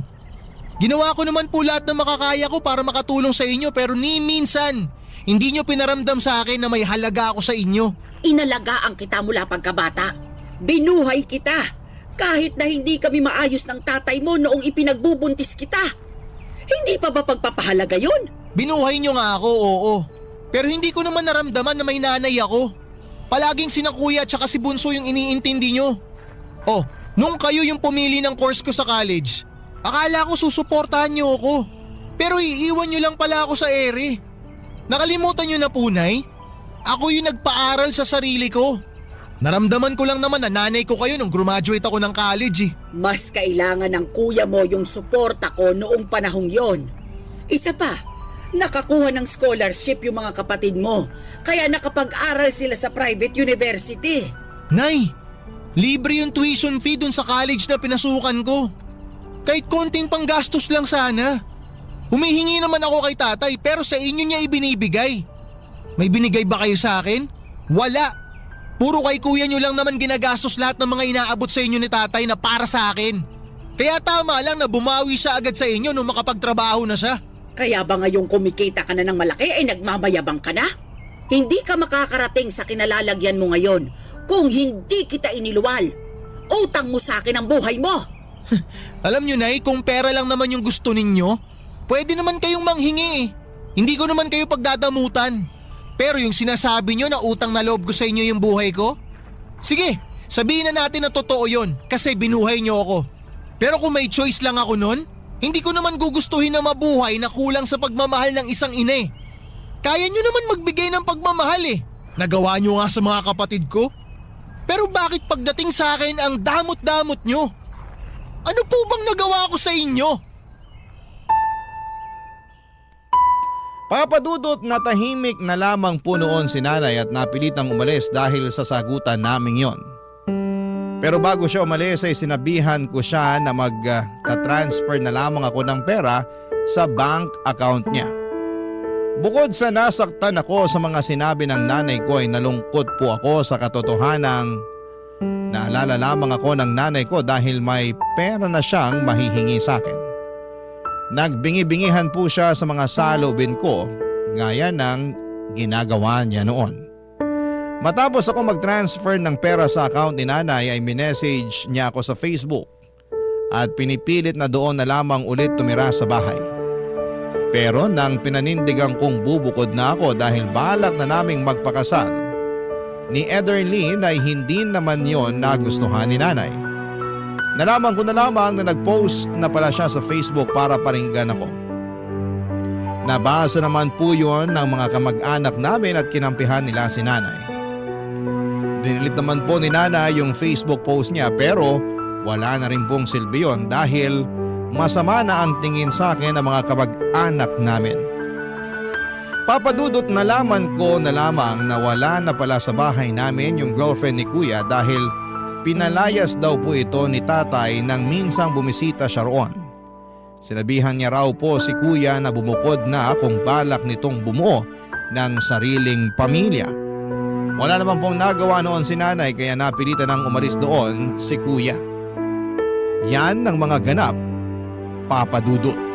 Ginawa ko naman po lahat ng makakaya ko para makatulong sa inyo pero ni minsan, hindi nyo pinaramdam sa akin na may halaga ako sa inyo. Inalagaan kita mula pagkabata. Binuhay kita. Kahit na hindi kami maayos ng tatay mo noong ipinagbubuntis kita. Hindi pa ba pagpapahalaga yun? Binuhay nyo nga ako, oo. Pero hindi ko naman naramdaman na may nanay ako. Palaging sina kuya at saka si Bunso yung iniintindi nyo. Oh, nung kayo yung pumili ng course ko sa college, akala ko susuportahan nyo ako. Pero iiwan nyo lang pala ako sa ere. Nakalimutan nyo na po, Nay? Ako yung nagpaaral sa sarili ko. Naramdaman ko lang naman na nanay ko kayo nung graduate ako ng college eh. Mas kailangan ng kuya mo yung suporta ko noong panahong yon. Isa pa, nakakuha ng scholarship yung mga kapatid mo, kaya nakapag-aral sila sa private university. Nay, libre yung tuition fee dun sa college na pinasukan ko. Kahit konting panggastos lang sana. Humihingi naman ako kay tatay pero sa inyo niya ibinibigay. May binigay ba kayo sa akin? Wala. Puro kay kuya nyo lang naman ginagastos lahat ng mga inaabot sa inyo ni tatay na para sa akin. Kaya tama lang na bumawi siya agad sa inyo nung makapagtrabaho na siya. Kaya ba ngayong kumikita ka na ng malaki ay nagmamayabang ka na? Hindi ka makakarating sa kinalalagyan mo ngayon kung hindi kita iniluwal. Utang mo sa akin ang buhay mo. Alam nyo, Nay, kung pera lang naman yung gusto ninyo, pwede naman kayong manghingi eh. Hindi ko naman kayo pagdadamutan. Pero yung sinasabi nyo na utang na loob ko sa inyo yung buhay ko? Sige, sabihin na natin na totoo yon kasi binuhay nyo ako. Pero kung may choice lang ako nun, hindi ko naman gugustuhin na mabuhay na kulang sa pagmamahal ng isang ina eh. Kaya nyo naman magbigay ng pagmamahal eh. Nagawa nyo nga sa mga kapatid ko. Pero bakit pagdating sa akin ang damot-damot nyo? Ano po bang nagawa ko sa inyo? Papadudot na tahimik na lamang po noon si nanay at napilitang umalis dahil sa sagutan naming yon. Pero bago siya umalis ay sinabihan ko siya na mag-transfer na lamang ako ng pera sa bank account niya. Bukod sa nasaktan ako sa mga sinabi ng nanay ko ay nalungkot po ako sa katotohanang naalala lamang ako ng nanay ko dahil may pera na siyang mahihingi sa akin. Nagbingi-bingihan po siya sa mga saloobin ko gaya ng ginagawa niya noon. Matapos ako mag-transfer ng pera sa account ni nanay ay minessage niya ako sa Facebook at pinipilit na doon na lamang ulit tumira sa bahay. Pero nang pinanindigan kong bubukod na ako dahil balak na naming magpakasal, ni Ederlyn ay hindi naman yon nagustuhan ni nanay. Nalaman ko na lamang na nag-post na pala siya sa Facebook para paringgan ako. Nabasa naman po yon ng mga kamag-anak namin at kinampihan nila si nanay. Dinilit naman po ni nanay yung Facebook post niya pero wala na rin pong silbi yon dahil masama na ang tingin sa akin ng mga kamag-anak namin. Papadudot nalaman ko na lamang na wala na pala sa bahay namin yung girlfriend ni kuya dahil pinalayas daw po ito ni tatay nang minsang bumisita siya roon. Sinabihan niya raw po si kuya na bumukod na kung balak nitong bumuo ng sariling pamilya. Wala naman pong nagawa noon si nanay kaya napilitan ng umalis doon si kuya. Yan ang mga ganap, Papadudot.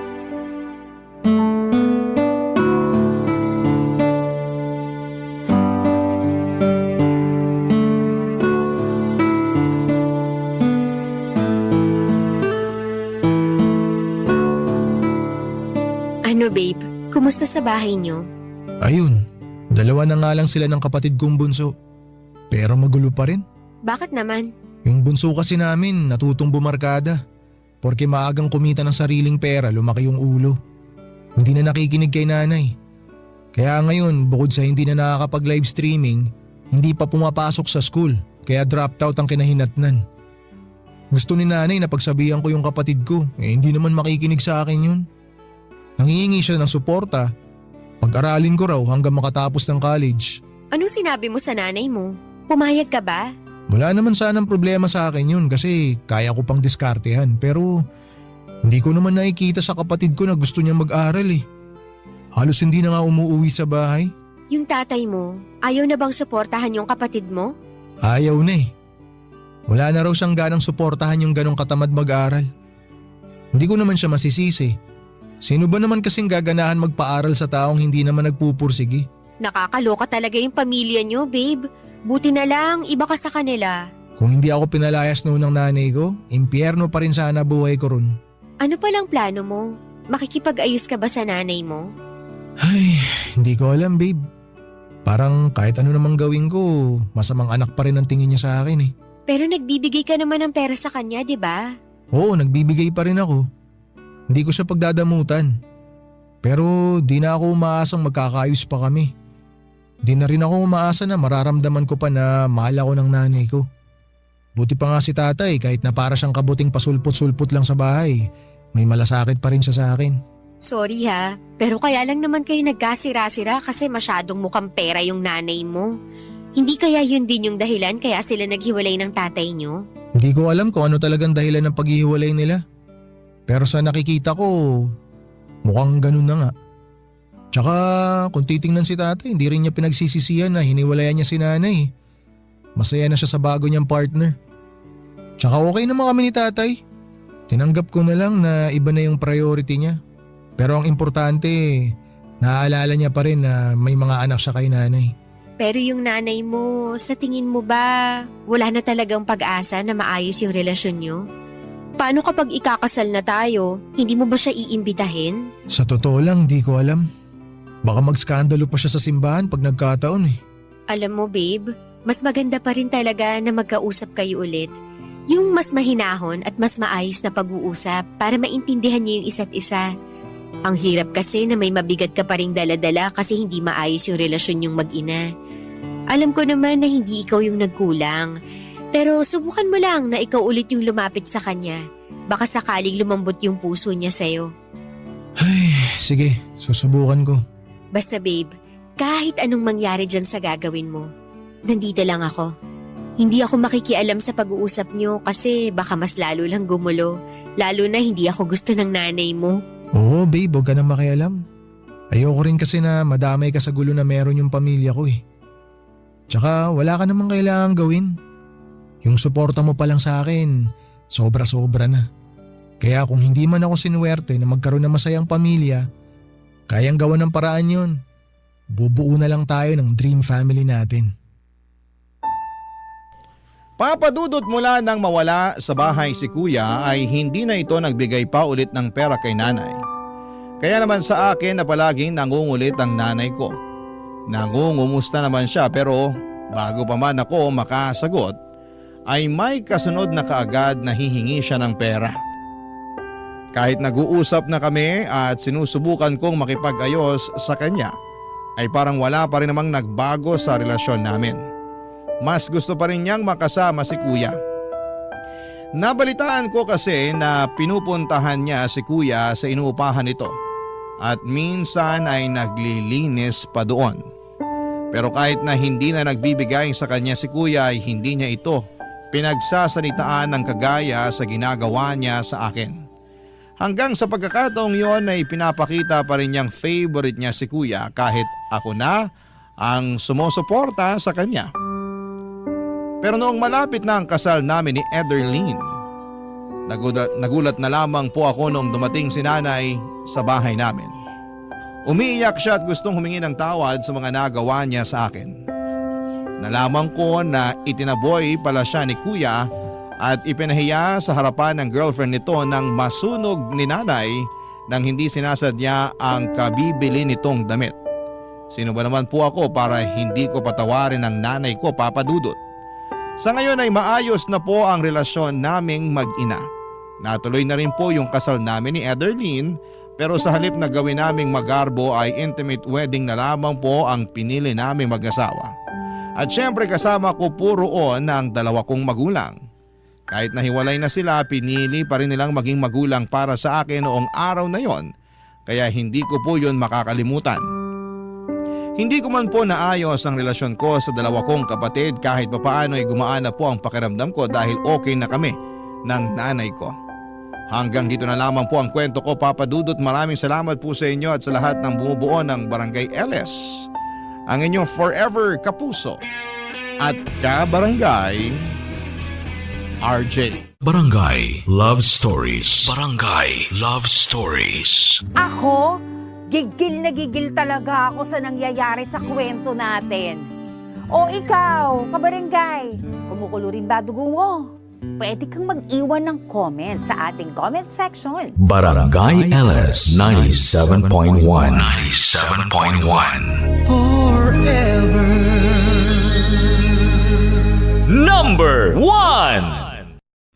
Ano babe, kumusta sa bahay niyo? Ayun, dalawa na nga lang sila ng kapatid kong bunso. Pero magulo pa rin. Bakit naman? Yung bunso kasi namin natutong bumarkada. Porke maagang kumita ng sariling pera, lumaki yung ulo. Hindi na nakikinig kay nanay. Kaya ngayon, bukod sa hindi na nakakapag-live streaming, hindi pa pumapasok sa school. Kaya dropped out ang kinahinatnan. Gusto ni nanay na pagsabihan ko yung kapatid ko, hindi naman makikinig sa akin yun. Nangihingi siya ng suporta. Pag-aralin ko raw hanggang makatapos ng college. Anong sinabi mo sa nanay mo? Pumayag ka ba? Wala naman sanang problema sa akin yun kasi kaya ko pang diskartehan pero hindi ko naman nakikita sa kapatid ko na gusto niya mag-aral eh. Halos hindi na nga umuuwi sa bahay. Yung tatay mo, ayaw na bang suportahan yung kapatid mo? Ayaw na eh. Wala na raw siyang ganang suportahan yung ganong katamad mag-aral. Hindi ko naman siya masisisi. Sino ba naman kasing gaganahan magpaaral sa taong hindi naman nagpupursigi? Nakakaloka talaga yung pamilya niyo, babe. Buti na lang, iba ka sa kanila. Kung hindi ako pinalayas noon ng nanay ko, impyerno pa rin sana buhay ko ron. Ano palang plano mo? Makikipag-ayos ka ba sa nanay mo? Ay, hindi ko alam babe. Parang kahit ano namang gawin ko, masamang anak pa rin ang tingin niya sa akin eh. Pero nagbibigay ka naman ng pera sa kanya, di ba? Oo, nagbibigay pa rin ako. Hindi ko siya pagdadamutan. Pero di na ako umaasang magkakaayos pa kami. Di na rin ako umaasa na mararamdaman ko pa na mahal ako ng nanay ko. Buti pa nga si tatay kahit na para siyang kabuting pasulpot-sulpot lang sa bahay, may malasakit pa rin siya sa akin. Sorry ha, pero kaya lang naman kayo nagkasira-sira kasi masyadong mukhang pera yung nanay mo. Hindi kaya yun din yung dahilan kaya sila naghiwalay ng tatay niyo? Hindi ko alam kung ano talagang dahilan ng paghihiwalay nila. Pero sa nakikita ko, mukhang ganun na nga. Tsaka kung titingnan si tatay, hindi rin niya pinagsisisihan na hiniwalayan niya si nanay. Masaya na siya sa bago niyang partner. Tsaka okay naman kami ni tatay. Tinanggap ko na lang na iba na yung priority niya. Pero ang importante, naaalala niya pa rin na may mga anak siya kay nanay. Pero yung nanay mo, sa tingin mo ba, wala na talagang pag-asa na maayos yung relasyon niyo? Paano kapag ikakasal na tayo, hindi mo ba siya iimbitahin? Sa totoo lang, di ko alam. Baka mag-skandalo pa siya sa simbahan pag nagkataon eh. Alam mo babe, mas maganda pa rin talaga na magkausap kayo ulit. Yung mas mahinahon at mas maayos na pag-uusap para maintindihan niyo yung isa't isa. Ang hirap kasi na may mabigat ka pa ring dala-dala kasi hindi maayos yung relasyon yung mag-ina. Alam ko naman na hindi ikaw yung nagkulang. Pero subukan mo lang na ikaw ulit yung lumapit sa kanya. Baka sakaling lumambot yung puso niya sa'yo. Ay, sige, susubukan ko. Basta babe, kahit anong mangyari dyan sa gagawin mo, nandito lang ako. Hindi ako makikialam sa pag-uusap niyo kasi baka mas lalo lang gumulo. Lalo na hindi ako gusto ng nanay mo. Oo babe, huwag ka na makialam. Ayoko rin kasi na madamay ka sa gulo na meron yung pamilya ko eh. Tsaka wala ka namang kailangang gawin. Yung suporta mo pa lang sa akin, sobra-sobra na. Kaya kung hindi man ako sinuwerte na magkaroon ng masayang pamilya, kayang gawa ng paraan yun. Bubuo na lang tayo ng dream family natin. Papadudot mula nang mawala sa bahay si kuya ay hindi na ito nagbigay pa ulit ng pera kay nanay. Kaya naman sa akin na palaging nangungulit ang nanay ko. Nangungumusta naman siya pero bago pa man ako makasagot ay may kasunod na kaagad na hihingi siya ng pera. Kahit nag-uusap na kami at sinusubukan kong makipag-ayos sa kanya ay parang wala pa rin namang nagbago sa relasyon namin. Mas gusto pa rin niyang makasama si kuya. Nabalitaan ko kasi na pinupuntahan niya si kuya sa inuupahan nito at minsan ay naglilinis pa doon. Pero kahit na hindi na nagbibigay sa kanya si kuya ay hindi niya ito pinagsasalitaan ng kagaya sa ginagawa niya sa akin. Hanggang sa pagkakataong yon ay pinapakita pa rin niyang favorite niya si kuya kahit ako na ang sumusuporta sa kanya. Pero noong malapit na ang kasal namin ni Ederlyn, nagulat na lamang po ako noong dumating si nanay sa bahay namin. Umiiyak siya at gustong humingi ng tawad sa mga nagawa niya sa akin. Nalaman ko na itinaboy pala siya ni kuya at ipinahiya sa harapan ng girlfriend nito nang masunog ni nanay nang hindi sinasadya ang kabibili nitong damit. Sino ba naman po ako para hindi ko patawarin ang nanay ko, Papa Dudut? Sa ngayon ay maayos na po ang relasyon naming mag-ina. Natuloy na rin po yung kasal namin ni Ederlyn pero sa halip na gawin naming magarbo ay intimate wedding na lamang po ang pinili naming mag-asawa. At syempre kasama ko po roon ang dalawa kong magulang. Kahit nahiwalay na sila, pinili pa rin nilang maging magulang para sa akin noong araw na yon, kaya hindi ko po yun makakalimutan. Hindi ko man po naayos ang relasyon ko sa dalawa kong kapatid kahit papaano ay gumaan na po ang pakiramdam ko dahil okay na kami ng nanay ko. Hanggang dito na lamang po ang kwento ko, Papa Dudut. Maraming salamat po sa inyo at sa lahat ng bumubuo ng Barangay LS. Ang inyong forever kapuso at kabarangay, RJ. Barangay Love Stories. Barangay Love Stories. Ako, gigil na gigil talaga ako sa nangyayari sa kwento natin. O ikaw, kabarangay, kumukulo rin ba dugo mo? Pwede kang mag-iwan ng comment sa ating comment section. Barangay LS 97.1. 97.1. Number 1.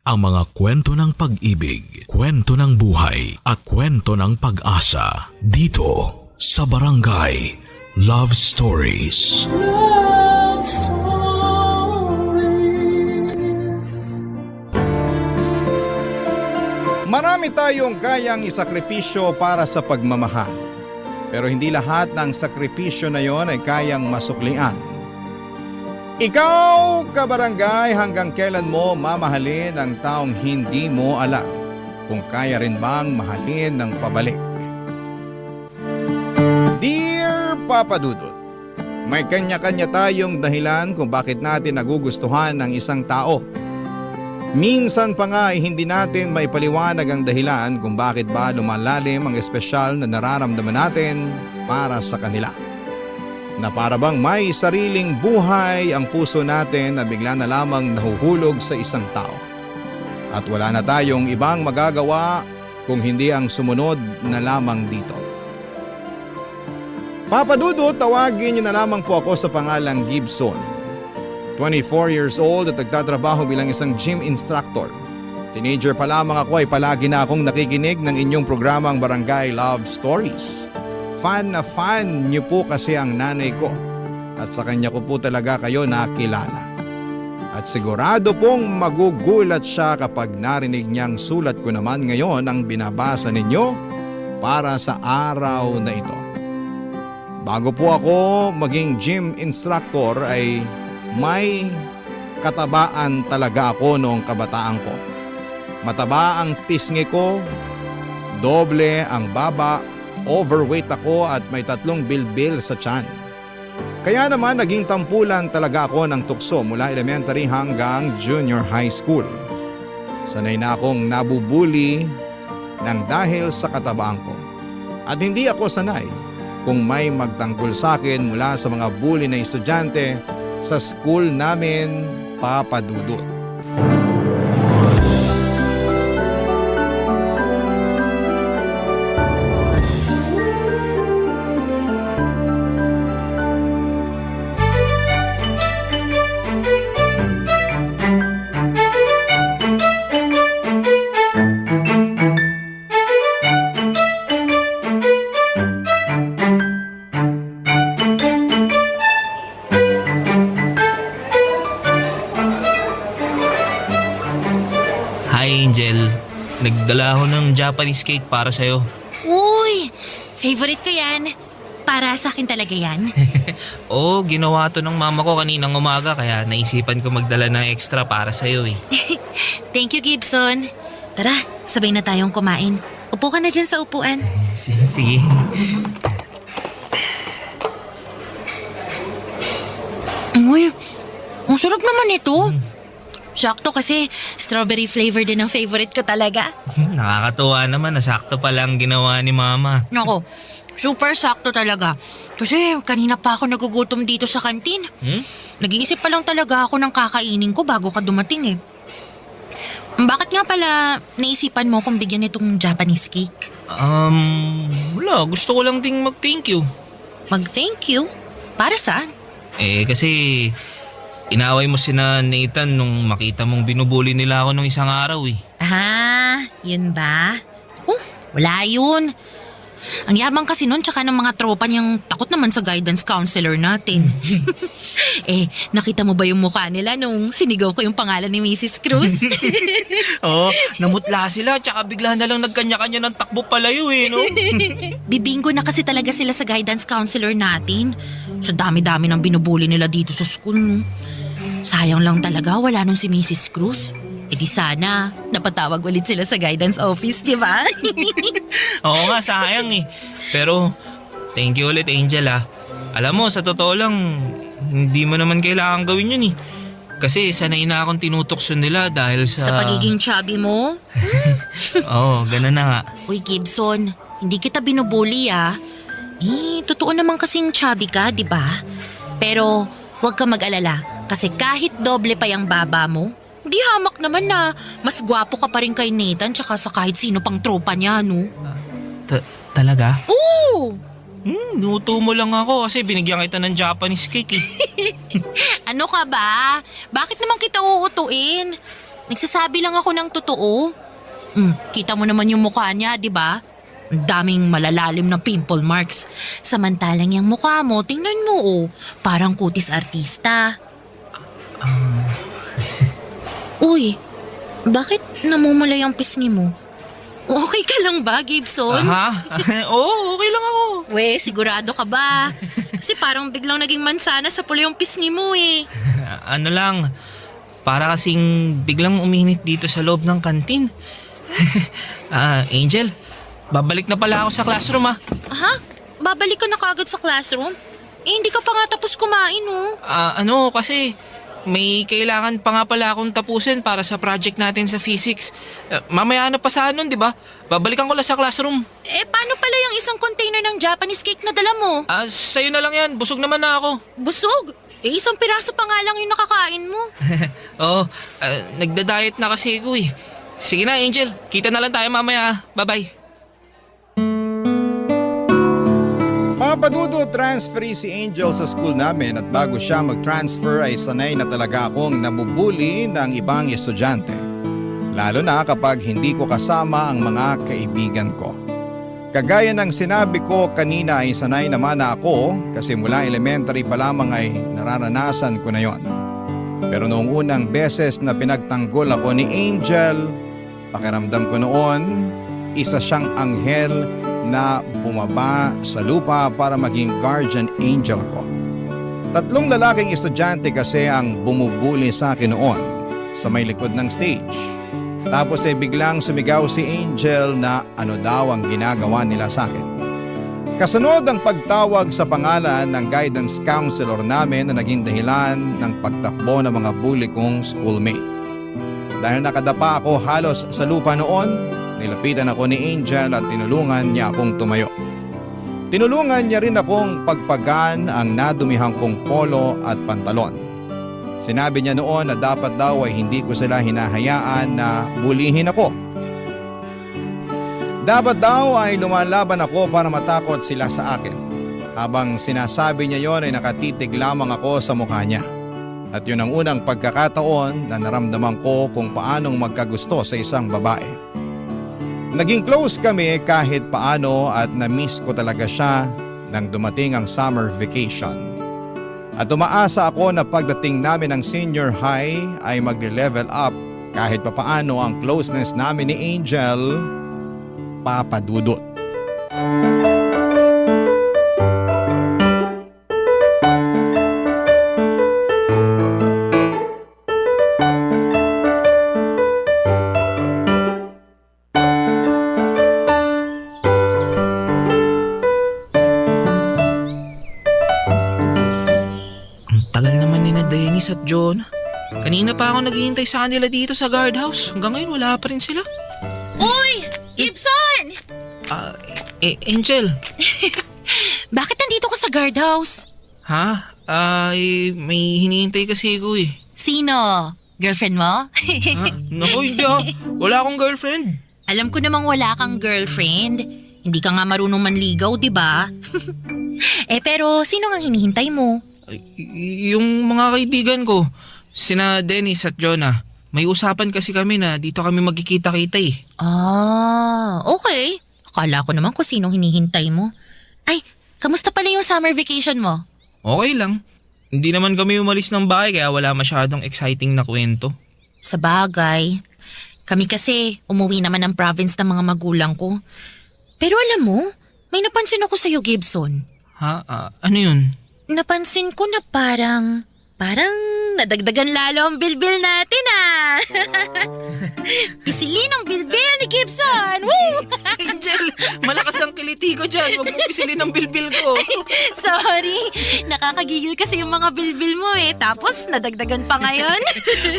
Ang mga kwento ng pag-ibig, kwento ng buhay, at kwento ng pag-asa dito sa Barangay Love Stories. Love Stories. Marami tayong kayang isakripisyo para sa pagmamahal. Pero hindi lahat ng sakripisyo na yon ay kayang masuklian. Ikaw, kabarangay, hanggang kailan mo mamahalin ang taong hindi mo alam kung kaya rin bang mahalin ng pabalik? Dear Papa Dudut, may kanya-kanya tayong dahilan kung bakit natin nagugustuhan ng isang tao. Minsan pa nga ay hindi natin maipaliwanag ang dahilan kung bakit ba lumalalim ang espesyal na nararamdaman natin para sa kanila. Na para bang may sariling buhay ang puso natin na bigla na lamang nahuhulog sa isang tao. At wala na tayong ibang magagawa kung hindi ang sumunod na lamang dito. Papa Dudo, tawagin niyo na lamang po ako sa pangalang Gibson. 24 years old at nagtatrabaho bilang isang gym instructor. Teenager pa lamang ako ay palagi na akong nakikinig ng inyong programang Barangay Love Stories. Fan na fan niyo po kasi ang nanay ko at sa kanya ko po talaga kayo nakilala. At sigurado pong magugulat siya kapag narinig niyang sulat ko naman ngayon ang binabasa ninyo para sa araw na ito. Bago po ako maging gym instructor ay may katabaan talaga ako noong kabataan ko. Mataba ang pisngi ko, doble ang baba, overweight ako at may 3 bilbil sa tiyan. Kaya naman naging tampulan talaga ako ng tukso mula elementary hanggang junior high school. Sanay na akong nabubuli ng dahil sa katabaan ko. At hindi ako sanay kung may magtanggol sa akin mula sa mga bully na estudyante sa school namin, Papa Dudut. Hi Angel, nagdala ako ng Japanese cake para sa'yo. Uy! Favorite ko yan. Para sa akin talaga yan. Oo, ginawa to ng mama ko kaninang umaga kaya naisipan ko magdala ng extra para sa'yo eh. Thank you, Gibson. Tara, sabay na tayong kumain. Upo ka na dyan sa upuan. Sige. Uy, ang sarap naman ito. Sakto kasi strawberry flavor din ang favorite ko talaga. Nakakatuwa naman na sakto pala ang ginawa ni mama. Nako, super sakto talaga. Kasi kanina pa ako nagugutom dito sa kantin. Nag-iisip pa lang talaga ako ng kakainin ko bago ka dumating eh. Bakit nga pala naisipan mo kung bigyan itong Japanese cake? Wala. Gusto ko lang ding mag-thank you. Mag-thank you? Para saan? Kasi inaway mo sina Nathan nung makita mong binubuli nila ako nung isang araw eh. Yun ba? Wala yun. Ang yabang kasi nun tsaka ng mga tropa niyang takot naman sa guidance counselor natin. Nakita mo ba yung mukha nila nung sinigaw ko yung pangalan ni Mrs. Cruz? Oo, namutla sila tsaka bigla na lang nagkanya-kanya ng takbo palayo eh, no? Bibinggo na kasi talaga sila sa guidance counselor natin. Sa dami-dami ng binubuli nila dito sa school, no? Sayang lang talaga wala nung si Mrs. Cruz. E di sana, napatawag ulit sila sa guidance office, di ba? Oo nga, sayang eh. Pero, thank you ulit Angel ah. Alam mo, sa totoo lang, hindi mo naman kailangan gawin yun eh. Kasi sanay na akong tinutokso nila dahil sa... Sa pagiging chubby mo? Oo, ganun na nga. Uy Gibson, hindi kita binubuli ah. Totoo naman kasing chubby ka, di ba? Pero huwag ka mag-alala kasi kahit doble pa yung baba mo, di hamak naman na mas gwapo ka pa rin kay Nathan tsaka sa kahit sino pang tropa niya, no? Talaga? Oo! Nuto mo lang ako kasi binigyan kita ng Japanese cake eh. Ano ka ba? Bakit naman kita uutuin? Nagsasabi lang ako ng totoo. Kita mo naman yung mukha niya, di ba? Ang daming malalalim na pimple marks. Samantalang yung mukha mo, tingnan mo oh, parang kutis artista. Uy, bakit namumulay ang pisngi mo? Okay ka lang ba, Gibson? Oo, okay lang ako. We, sigurado ka ba? Kasi parang biglang naging mansana sa pula yung pisngi mo eh. Ano lang, para kasing biglang uminit dito sa loob ng kantin. Angel, babalik na pala ako sa classroom ah. Ha? Babalik ka na kagad sa classroom? Hindi ka pa nga tapos kumain oh. Kasi may kailangan pa nga pala akong tapusin para sa project natin sa physics. Mamaya na pa sa nun, di ba? Babalikan ko lang sa classroom. Paano pala yung isang container ng Japanese cake na dala mo? Sa'yo na lang yan. Busog naman na ako. Busog? Isang piraso pa nga lang yung nakakain mo. Oo, nagda-diet na kasi ako eh. Sige na, Angel. Kita na lang tayo mamaya. Bye-bye. Papadudot, transferee si Angel sa school namin at bago siya mag-transfer ay sanay na talaga akong nabubuli ng ibang estudyante. Lalo na kapag hindi ko kasama ang mga kaibigan ko. Kagaya ng sinabi ko kanina ay sanay naman na ako kasi mula elementary pa lamang ay nararanasan ko na yon. Pero noong unang beses na pinagtanggol ako ni Angel, pakiramdam ko noon, isa siyang anghel na bumaba sa lupa para maging guardian angel ko. 3 lalaking estudyante kasi ang bumubuli sa akin noon sa may likod ng stage. Tapos ay biglang sumigaw si Angel na ano daw ang ginagawa nila sa akin. Kasunod ang pagtawag sa pangalan ng guidance counselor namin na naging dahilan ng pagtakbo ng mga bully kong schoolmate. Dahil nakadapa ako halos sa lupa noon, nilapitan ako ni Angel at tinulungan niya akong tumayo. Tinulungan niya rin akong pagpagan ang nadumihang kong polo at pantalon. Sinabi niya noon na dapat daw ay hindi ko sila hinahayaan na bulihin ako. Dapat daw ay lumalaban ako para matakot sila sa akin. Habang sinasabi niya yon ay nakatitig lamang ako sa mukha niya. At yun ang unang pagkakataon na naramdaman ko kung paanong magkagusto sa isang babae. Naging close kami kahit paano at na-miss ko talaga siya nang dumating ang summer vacation. At umaasa ako na pagdating namin ng senior high ay magle-level up kahit papaano ang closeness namin ni Angel, papadudot. At John, kanina pa ako naghihintay sa kanila dito sa guardhouse. Hanggang ngayon wala pa rin sila. Uy! Gibson! Angel. Bakit nandito ka sa guardhouse? Ha? May hinihintay kasi ako eh. Sino? Girlfriend mo? Naku, hindi ah. Wala akong girlfriend. Alam ko namang wala kang girlfriend. Hindi ka nga marunong manligaw, di ba? Pero sino nga hinihintay mo? Yung mga kaibigan ko, sina Dennis at Jonah. May usapan kasi kami na dito kami magkikita-kita eh. Okay. Akala ko naman kung sinong hinihintay mo. Ay, kamusta pala yung summer vacation mo? Okay lang. Hindi naman kami umalis ng bahay kaya wala masyadong exciting na kwento. Sa bagay. Kami kasi umuwi naman ng province ng mga magulang ko. Pero alam mo, may napansin ako sa'yo, Gibson. Ha? Ano yun? napansin ko na parang nadagdagan lalo ang bilbil natin ah. Pisilin ang bilbil ni Gibson. Woo! Angel, malakas ang kiliti ko dyan. Huwag mo pisilin ang bilbil ko. Sorry, nakakagigil kasi yung mga bilbil mo eh. Tapos nadagdagan pa ngayon.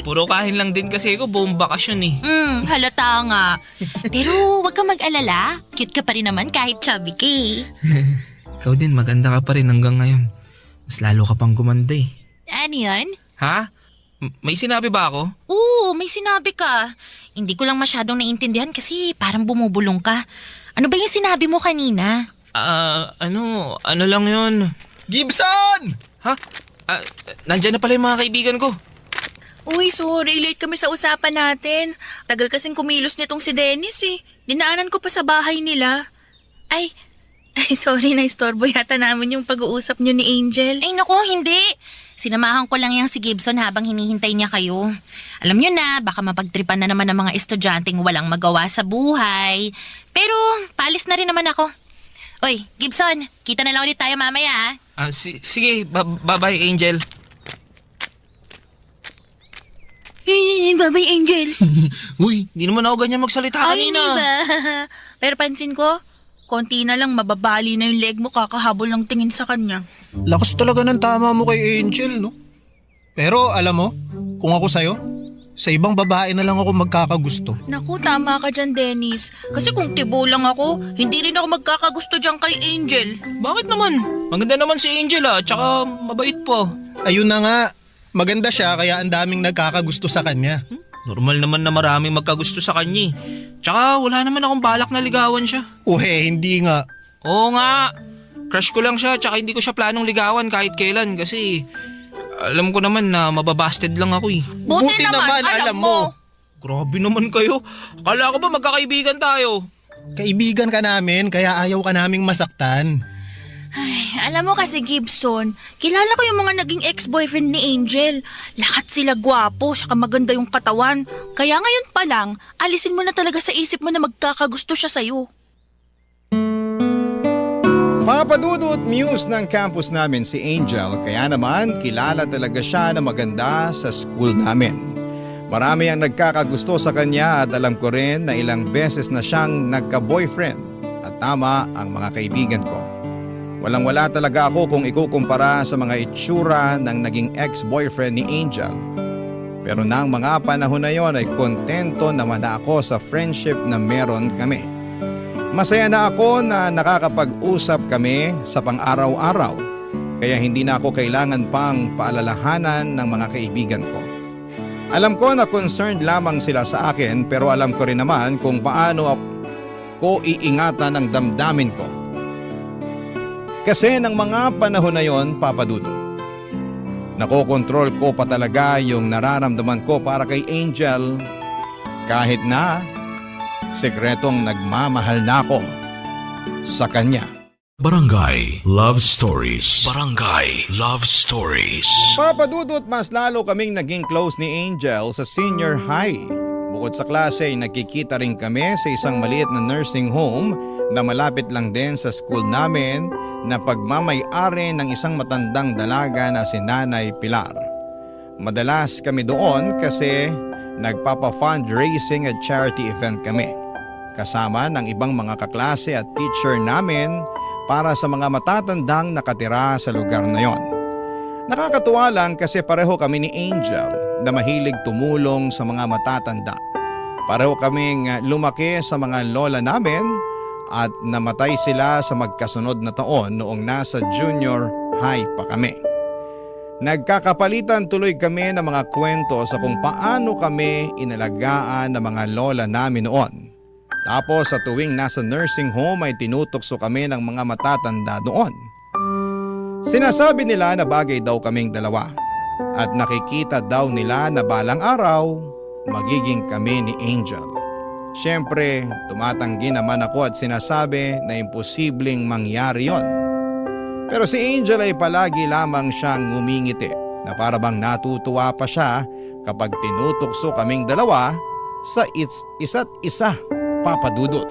Puro kain lang din kasi ako buong bakasyon eh. Halata nga. Pero wag kang mag-alala. Cute ka pa rin naman kahit chubby ka eh. Ikaw din, maganda ka pa rin hanggang ngayon. Mas lalo ka pang gumanda eh. Ano yan? Ha? May sinabi ba ako? Oo, may sinabi ka. Hindi ko lang masyadong naintindihan kasi parang bumubulong ka. Ano ba yung sinabi mo kanina? Ano lang yun? Gibson! Ha? Nandyan na pala yung mga kaibigan ko. Uy, sorry. Late kami sa usapan natin. Tagal kasing kumilos nitong si Dennis eh. Dinaanan ko pa sa bahay nila. Ay, sorry na istorbo yata namin yung pag-uusap niyo ni Angel. Ay naku, hindi. Sinamahan ko lang yang si Gibson habang hinihintay niya kayo. Alam niyo na, baka mapagtripan na naman ng mga estudyanteng walang magawa sa buhay. Pero, palis na rin naman ako. Oy, Gibson, kita na lang ulit tayo mamaya ah. Sige, bye-bye Angel. Bye-bye, Angel. Uy, Hindi naman ako ganyan magsalita Ay, kanina. hindi ba? Pero pansin ko, konti na lang mababali na yung leg mo kakahabol ng tingin sa kanya. Lakas talaga ng tama mo kay Angel, no? Pero alam mo, kung ako sa'yo, sa ibang babae na lang ako magkakagusto. Naku, tama ka dyan, Dennis. Kasi kung tibo lang ako, hindi rin ako magkakagusto dyan kay Angel. Bakit naman? Maganda naman si Angel tsaka mabait po. Ayun na nga, maganda siya kaya ang daming nagkakagusto sa kanya. Normal naman na maraming magkagusto sa kanya. Tsaka wala naman akong balak na ligawan siya. Hindi nga. Oo nga. Crush ko lang siya tsaka hindi ko siya planong ligawan kahit kailan kasi alam ko naman na mababasted lang ako eh. Buti naman, alam mo. Grabe naman kayo. Akala ko ba magkakaibigan tayo? Kaibigan ka namin kaya ayaw ka naming masaktan. Alam mo kasi, Gibson, kilala ko yung mga naging ex-boyfriend ni Angel. Lahat sila gwapo, saka maganda yung katawan. Kaya ngayon pa lang, alisin mo na talaga sa isip mo na magkakagusto siya sa'yo. Papadudot muse ng campus namin si Angel, kaya naman kilala talaga siya na maganda sa school namin. Marami ang nagkakagusto sa kanya at alam ko rin na ilang beses na siyang nagka-boyfriend at tama ang mga kaibigan ko. Walang-wala talaga ako kung ikukumpara sa mga itsura ng naging ex-boyfriend ni Angel. Pero nang mga panahon na yon ay kontento naman na ako sa friendship na meron kami. Masaya na ako na nakakapag-usap kami sa pang-araw-araw, kaya hindi na ako kailangan pang paalalahanan ng mga kaibigan ko. Alam ko na concerned lamang sila sa akin pero alam ko rin naman kung paano ako iingatan ang damdamin ko. Kasi ng mga panahon na yon, Papadudot, nakokontrol ko pa talaga yung nararamdaman ko para kay Angel kahit na sekretong nagmamahal na ako sa kanya. Barangay Love Stories. Barangay Love Stories. Papadudot, mas lalo kaming naging close ni Angel sa senior high. Bukod sa klase ay nagkikita rin kami sa isang maliit na nursing home na malapit lang din sa school namin na pagmamay-ari ng isang matandang dalaga na si Nanay Pilar. Madalas kami doon kasi nagpapa-fundraising at charity event kami. Kasama ng ibang mga kaklase at teacher namin para sa mga matatandang nakatira sa lugar na yon. Nakakatuwa lang kasi pareho kami ni Angel na mahilig tumulong sa mga matatanda. Pareho kaming lumaki sa mga lola namin at namatay sila sa magkasunod na taon noong nasa junior high pa kami. Nagkakapalitan tuloy kami ng mga kwento sa kung paano kami inalagaan ng mga lola namin noon. Tapos sa tuwing nasa nursing home ay tinutokso kami ng mga matatanda doon. Sinasabi nila na bagay daw kaming dalawa at nakikita daw nila na balang araw magiging kami ni Angel. Siyempre, tumatanggi naman ako at sinasabi na imposibleng mangyari yon. Pero si Angel ay palagi lamang siyang ngumingiti na para bang natutuwa pa siya kapag tinutokso kaming dalawa sa isa't isa, Papadudot.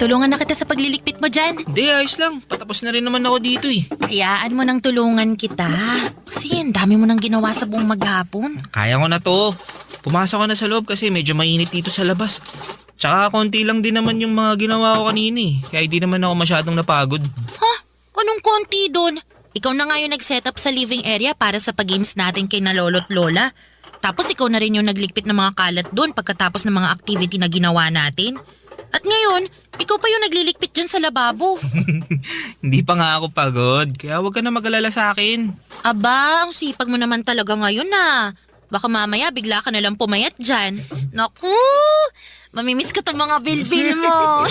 tulungan na kita sa paglilikpit mo dyan. Hindi, ayos lang. Patapos na rin naman ako dito eh. Hayaan mo nang tulungan kita. Kasi ang dami mo nang ginawa sa buong maghapon. Kaya ko na to. Pumasok ka na sa loob kasi medyo mainit dito sa labas. Tsaka konti lang din naman yung mga ginawa ko kanina eh. Kaya hindi naman ako masyadong napagod. Ha? Anong konti doon? Ikaw na nga yung nag-setup sa living area para sa pag-games natin kay na lolo't lola. Tapos ikaw na rin yung nagligpit ng mga kalat doon pagkatapos ng mga activity na ginawa natin. At ngayon, ikaw pa yung naglilikpit dyan sa lababo. Hindi pa nga ako pagod. Kaya huwag ka na mag-alala sa akin. Aba, ang sipag mo naman talaga ngayon na. Baka mamaya bigla ka nalang pumayat dyan. Naku! Mamimiss ko tong mga bilbil mo.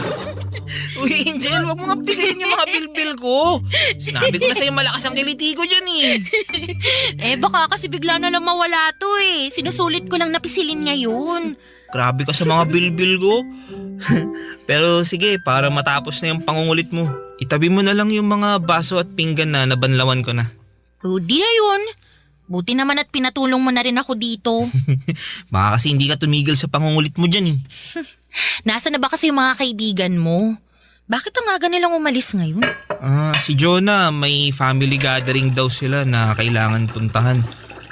Uy, Angel, huwag mo nga pisilin yung mga bilbil ko. Sinabi ko na sa'yo malakas ang kiliti ko dyan eh. Baka kasi bigla na lang mawala to eh. Sinusulit ko lang napisilin ngayon. Grabe ka sa mga bilbil ko. Pero sige, para matapos na yung pangungulit mo, itabi mo na lang yung mga baso at pinggan na nabanlawan ko na. O di na yun. Buti naman at pinatulong mo na rin ako dito. Baka kasi hindi ka tumigil sa pangungulit mo dyan eh. Nasaan na ba kasi yung mga kaibigan mo? Bakit ang aga nilang umalis ngayon? Si Jonah, may family gathering daw sila na kailangan puntahan.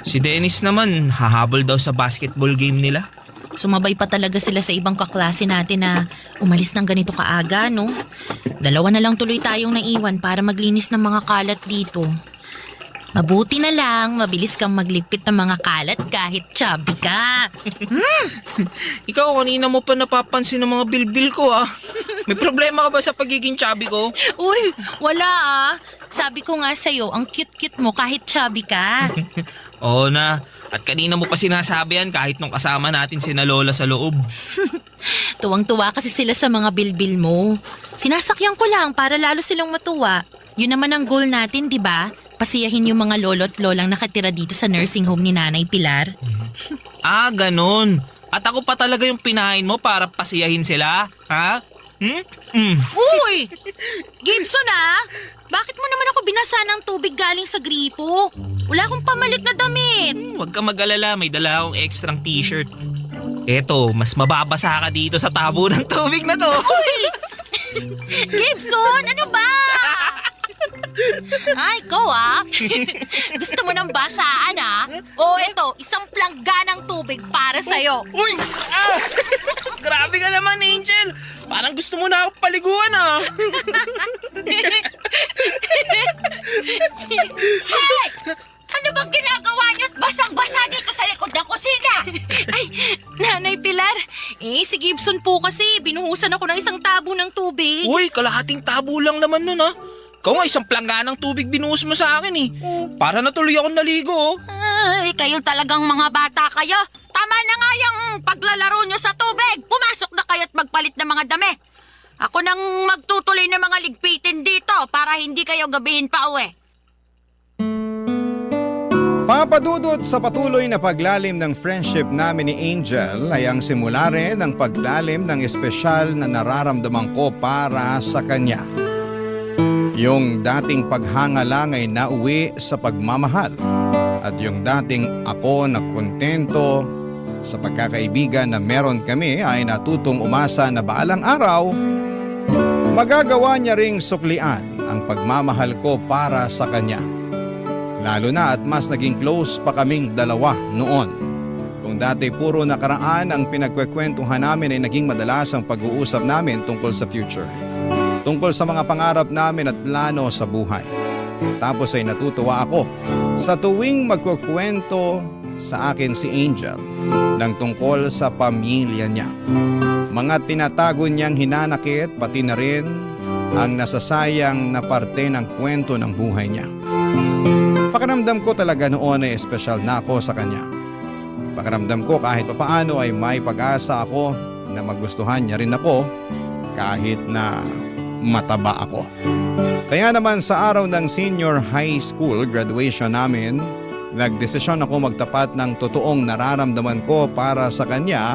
Si Dennis naman, hahabol daw sa basketball game nila. Sumabay pa talaga sila sa ibang kaklase natin na umalis ng ganito kaaga, no? 2 na lang tuloy tayong naiwan para maglinis ng mga kalat dito. Mabuti na lang, mabilis kang magligpit ng mga kalat kahit chubby ka. Ikaw, kanina mo pa napapansin ng mga bilbil ko ah. May problema ka ba sa pagiging chubby ko? Uy, wala ah. Sabi ko nga sa'yo, ang cute-cute mo kahit chubby ka. Oo na. At kanina mo pa sinasabi yan kahit nung kasama natin sina Lola sa loob. Tuwang-tuwa kasi sila sa mga bilbil mo. Sinasakyan ko lang para lalo silang matuwa. Yun naman ang goal natin, di ba? Pasiyahin yung mga lolo't lolang nakatira dito sa nursing home ni Nanay Pilar. Ganon. At ako pa talaga yung pinain mo para pasiyahin sila? Ha? Uy! Gibson ah! Bakit mo naman ako binasa ng tubig galing sa gripo? Wala akong pamalit na damit. Huwag ka mag-alala, may dala akong extrang t-shirt. Eto, mas mababasa ka dito sa tabo ng tubig na to. Uy! Gibson, ano ba? Ay, go ah. Gusto mo ng basaan ah? O eto, isang plangganang tubig para sa'yo. Uy! Grabe ka naman, Angel. Parang gusto mo na ako paliguan ah. Hey! Ano bang ginagawa niyo at basang-basa dito sa likod ng kusina? Ay, Nanay Pilar. Si Gibson po kasi, binuhusan ako ng isang tabo ng tubig. Uy, kalahating tabo lang naman nun ah. Ikaw nga isang plangganang tubig binuhos mo sa akin eh. Para natuloy akong naligo oh. Ay, kayo talagang mga bata kayo. Tama na nga yung paglalaro nyo sa tubig. Pumasok na kayo at magpalit ng mga damit. Ako nang magtutuloy ng mga ligpitin dito para hindi kayo gabihin pa uwi. Papadudot sa patuloy na paglalim ng friendship namin ni Angel ay ang simula rin ng paglalim ng espesyal na nararamdaman ko para sa kanya. Yung dating paghanga lang ay nauwi sa pagmamahal at yung dating ako na kontento sa pagkakaibigan na meron kami ay natutong umasa na balang araw magagawa niya ring suklian ang pagmamahal ko para sa kanya. Lalo na at mas naging close pa kaming dalawa noon. Kung dati puro nakaraan ang pinagkwekwentuhan namin ay naging madalas ang pag-uusap namin tungkol sa future. Tungkol sa mga pangarap namin at plano sa buhay. Tapos ay natutuwa ako sa tuwing magkukwento sa akin si Angel ng tungkol sa pamilya niya. Mga tinatago niyang hinanakit pati na rin ang nasasayang na parte ng kwento ng buhay niya. Pakiramdam ko talaga noon ay espesyal na ako sa kanya. Pakiramdam ko kahit papaano ay may pag-asa ako na magustuhan niya rin ako kahit na mataba ako. Kaya naman sa araw ng senior high school graduation namin, nagdesisyon ako magtapat ng totoong nararamdaman ko para sa kanya,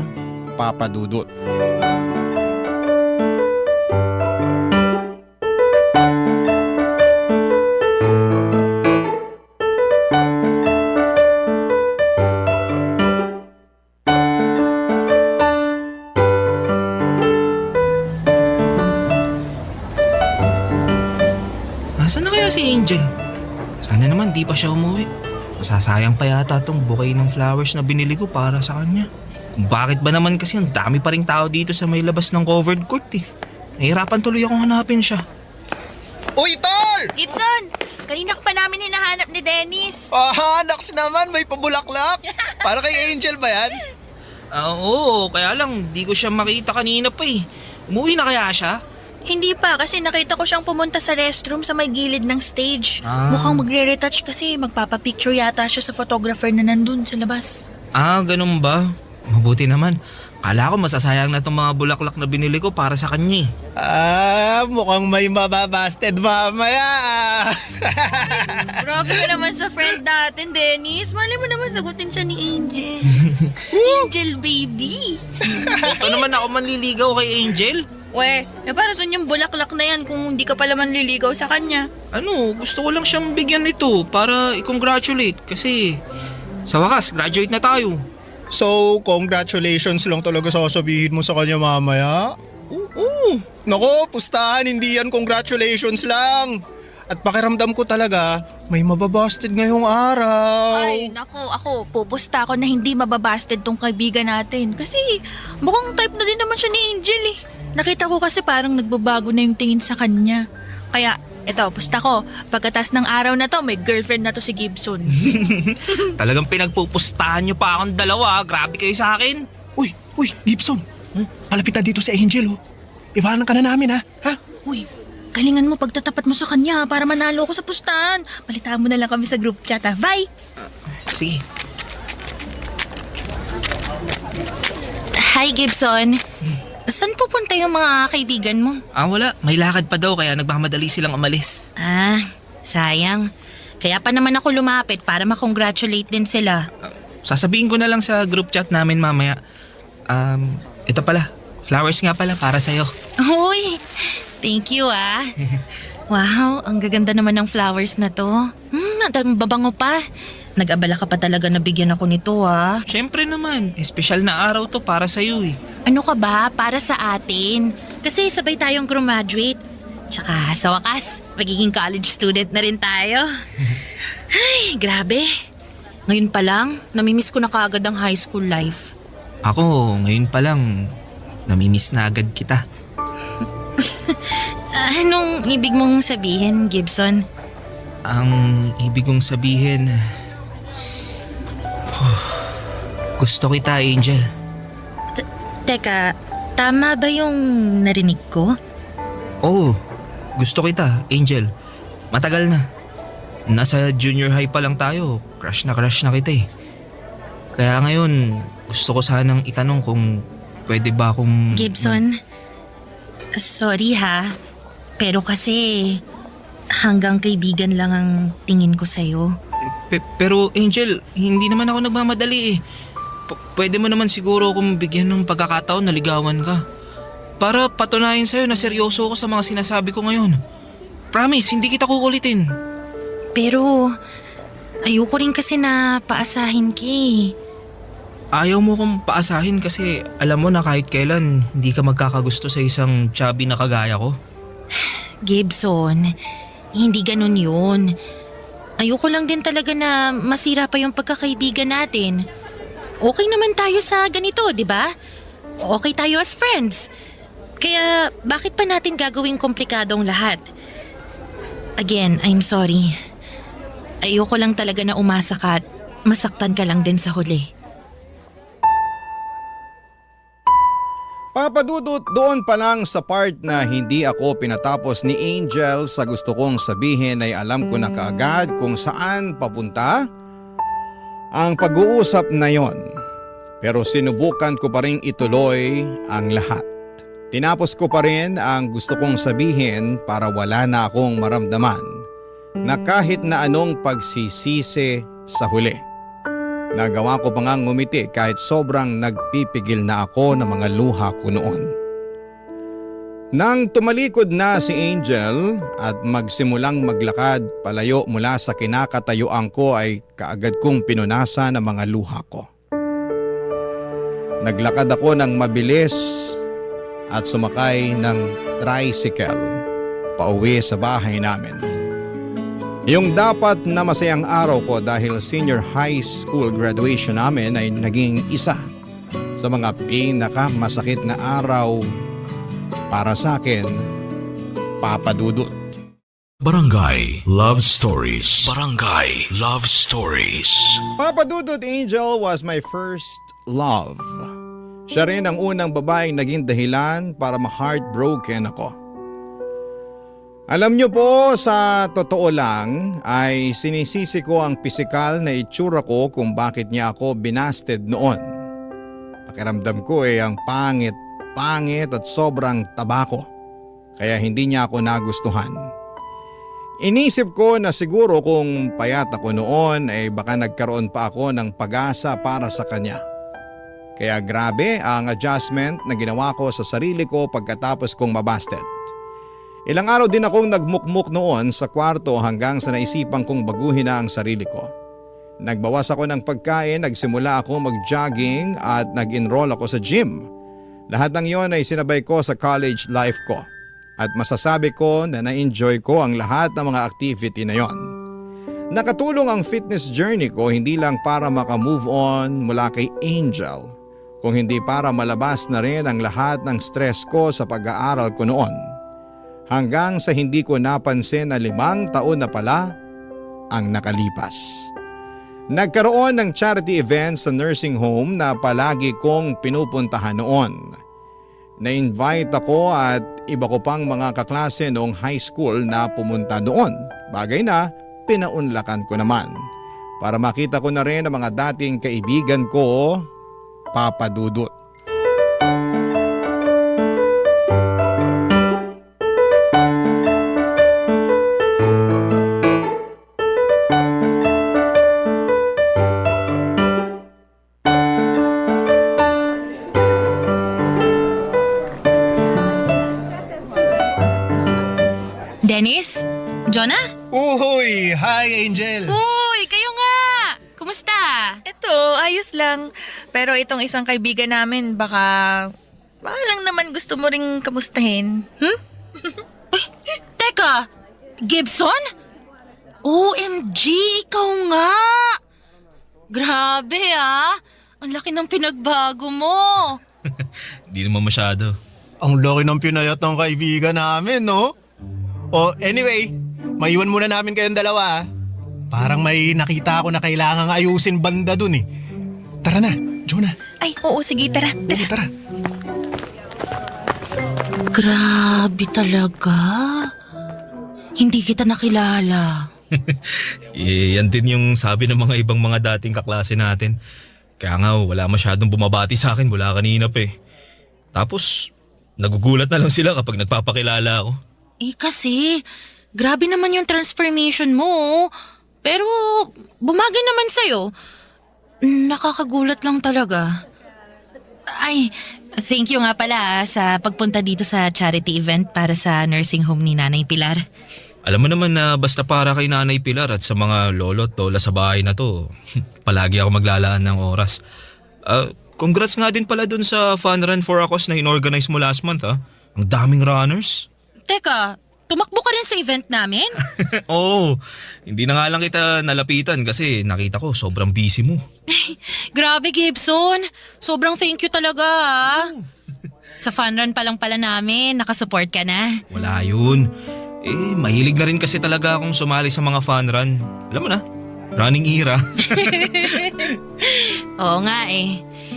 Papa Dudut. Angel. Sana naman di pa siya umuwi. Masasayang pa yata tong bouquet ng flowers na binili ko para sa kanya. Bakit ba naman kasi ang dami pa ring tao dito sa may labas ng covered court eh. Nahihirapan tuloy akong hanapin siya. Uy, tol! Gibson, kanina ka pa namin hinahanap ni Dennis. Naks naman, may pabulaklak. Para kay Angel ba yan? Oo, kaya lang di ko siya makita kanina pa eh. Umuwi na kaya siya? Hindi pa kasi nakita ko siyang pumunta sa restroom sa may gilid ng stage. Ah. Mukhang magre-retouch kasi magpapapicture yata siya sa photographer na nandun sa labas. Ganun ba? Mabuti naman. Kala ko masasayang na itong mga bulaklak na binili ko para sa kanya eh. Mukhang may mababasted mamaya. Grabe ka naman sa friend natin, Dennis. Mali mo naman sagutin siya ni Angel. Angel, baby. Ito naman ako manliligaw kay Angel. Para saan yung bulaklak na yan kung hindi ka pala manliligaw sa kanya? Gusto ko lang siyang bigyan nito para i-congratulate kasi sa wakas, graduate na tayo. So, congratulations lang talaga sasabihin mo sa kanya mamaya? Oo. Nako, pustahan, hindi yan congratulations lang. At pakiramdam ko talaga, may mababasted ngayong araw. Ay, nako, ako, pupusta ako na hindi mababasted tong kaibigan natin. Kasi mukhang type na din naman siya ni Angel eh. Nakita ko kasi parang nagbabago na yung tingin sa kanya. Kaya, eto, pusta ko. Pagkatas ng araw na to, may girlfriend na to si Gibson. Talagang pinagpupustahan niyo pa akong dalawa. Grabe kayo sa akin. Uy, Gibson. Palapit na dito si Angel, oh. Iwanan ka na namin, ha? Uy, galingan mo pagtatapat mo sa kanya para manalo ko sa pustahan. Balitaan mo na lang kami sa group chat, ha? Bye! Sige. Hi, Gibson. Saan pupunta yung mga kaibigan mo? Wala. May lakad pa daw kaya nagmamadali silang umalis. Sayang. Kaya pa naman ako lumapit para makongratulate din sila. Sasabihin ko na lang sa group chat namin mamaya. Ito pala. Flowers nga pala para sa'yo. Uy, thank you Wow, ang gaganda naman ng flowers na to. At ang babango pa. Nag-abala ka pa talaga na bigyan ako nito Siyempre naman. Espesyal na araw to para sa'yo eh. Ano ka ba? Para sa atin. Kasi sabay tayong graduate. Tsaka sa wakas, magiging college student na rin tayo. Ay, grabe. Ngayon pa lang, namimiss ko na kaagad ang high school life. Ako, ngayon pa lang, namimiss na agad kita. Anong ibig mong sabihin, Gibson? Ang ibig kong sabihin, gusto kita, Angel. Teka, tama ba yung narinig ko? Oo, gusto kita, Angel. Matagal na. Nasa junior high pa lang tayo. Crush na kita eh. Kaya ngayon, gusto ko sanang itanong kung pwede ba akong... Gibson, sorry pero kasi hanggang kaibigan lang ang tingin ko sa'yo. Pero Angel, hindi naman ako nagmamadali eh. Pwede mo naman siguro akong bigyan ng pagkakataon na ligawan ka. Para patunayan sa'yo na seryoso ako sa mga sinasabi ko ngayon. Promise, hindi kita kukulitin. Pero ayoko rin kasi na paasahin ka Ayaw mo kong paasahin kasi alam mo na kahit kailan hindi ka magkakagusto sa isang chubby na kagaya ko. Gibson, hindi ganun yun. Ayoko lang din talaga na masira pa yung pagkakaibigan natin. Okay naman tayo sa ganito, di ba? Okay tayo as friends. Kaya bakit pa natin gagawing komplikadong lahat? Again, I'm sorry. Ayoko lang talaga na umasa ka at masaktan ka lang din sa huli. Papadudot doon pa lang sa part na hindi ako pinatapos ni Angel sa gusto kong sabihin ay alam ko na kaagad kung saan papunta ang pag-uusap na yon. Pero sinubukan ko pa rin ituloy ang lahat. Tinapos ko pa rin ang gusto kong sabihin para wala na akong maramdaman na kahit na anong pagsisisi sa huli. Nagawa ko pa ngang ngumiti kahit sobrang nagpipigil na ako ng mga luha ko noon. Nang tumalikod na si Angel at magsimulang maglakad palayo mula sa kinakatayuan ko ay kaagad kong pinunasan ang mga luha ko. Naglakad ako ng mabilis at sumakay ng tricycle pauwi sa bahay namin. Yung dapat na masayang araw ko dahil senior high school graduation namin ay naging isa sa mga pinakamasakit na araw para sa akin, Papa Dudut. Barangay Love Stories. Barangay Love Stories. Papa Dudut Angel was my first love. Siya rin ang unang babaeng naging dahilan para ma-heartbroken ako. Alam niyo po, sa totoo lang ay sinisisi ko ang pisikal na itsura ko kung bakit niya ako binasted noon. Pakiramdam ko ang pangit at sobrang tabako. Kaya hindi niya ako nagustuhan. Inisip ko na siguro kung payat ako noon ay baka nagkaroon pa ako ng pag-asa para sa kanya. Kaya grabe ang adjustment na ginawa ko sa sarili ko pagkatapos kong mabasted. Ilang araw din akong nagmukmuk noon sa kwarto hanggang sa naisipan kong baguhin na ang sarili ko. Nagbawas ako ng pagkain, nagsimula ako mag-jogging at nag-enroll ako sa gym. Lahat ng yon ay sinabay ko sa college life ko. At masasabi ko na na-enjoy ko ang lahat ng mga activity na yon. Nakatulong ang fitness journey ko hindi lang para makamove on mula kay Angel, kung hindi para malabas na rin ang lahat ng stress ko sa pag-aaral ko noon. Hanggang sa hindi ko napansin na 5 taon na pala ang nakalipas. Nagkaroon ng charity event sa nursing home na palagi kong pinupuntahan noon. Na-invite ako at iba ko pang mga kaklase noong high school na pumunta doon. Bagay na pinaunlakan ko naman. Para makita ko na rin ang mga dating kaibigan ko, Papa Dudut. Dennis? Jonah? Uy! Hi, Angel! Uy, kayo nga! Kumusta? Eto, ayos lang. Pero itong isang kaibigan namin, baka lang naman gusto mo ring kamustahin. Ay, teka! Gibson? OMG, ikaw nga! Grabe ang laki ng pinagbago mo. Di naman masyado. Ang laki ng pinayat ng kaibigan namin, no? Oh, anyway, maiwan muna namin kayong dalawa. Parang may nakita ako na kailangang ayusin banda dun eh. Tara na, Jonah. Ay, oo, sige, tara. Dali, tara. Grabe talaga. Hindi kita nakilala. Yan din yung sabi ng mga ibang mga dating kaklase natin. Kaya nga wala masyadong bumabati sa akin mula kanina pa eh. Tapos nagugulat na lang sila kapag nagpapakilala ako. Kasi, grabe naman yung transformation mo. Pero, bumagay naman sa'yo. Nakakagulat lang talaga. Ay, thank you nga pala sa pagpunta dito sa charity event para sa nursing home ni Nanay Pilar. Alam mo naman na basta para kay Nanay Pilar at sa mga lolo at lola sa bahay na to, palagi ako maglalaan ng oras. Congrats nga din pala dun sa fun run for Akos na inorganize mo last month Ang daming runners. Teka, tumakbo ka rin sa event namin? Oo, hindi na nga lang kita nalapitan kasi nakita ko sobrang busy mo. Grabe Gibson, sobrang thank you talaga Sa fun run pa lang pala namin, nakasupport ka na. Wala yun. Mahilig na rin kasi talaga akong sumali sa mga fun run. Alam mo na, running era. Oo nga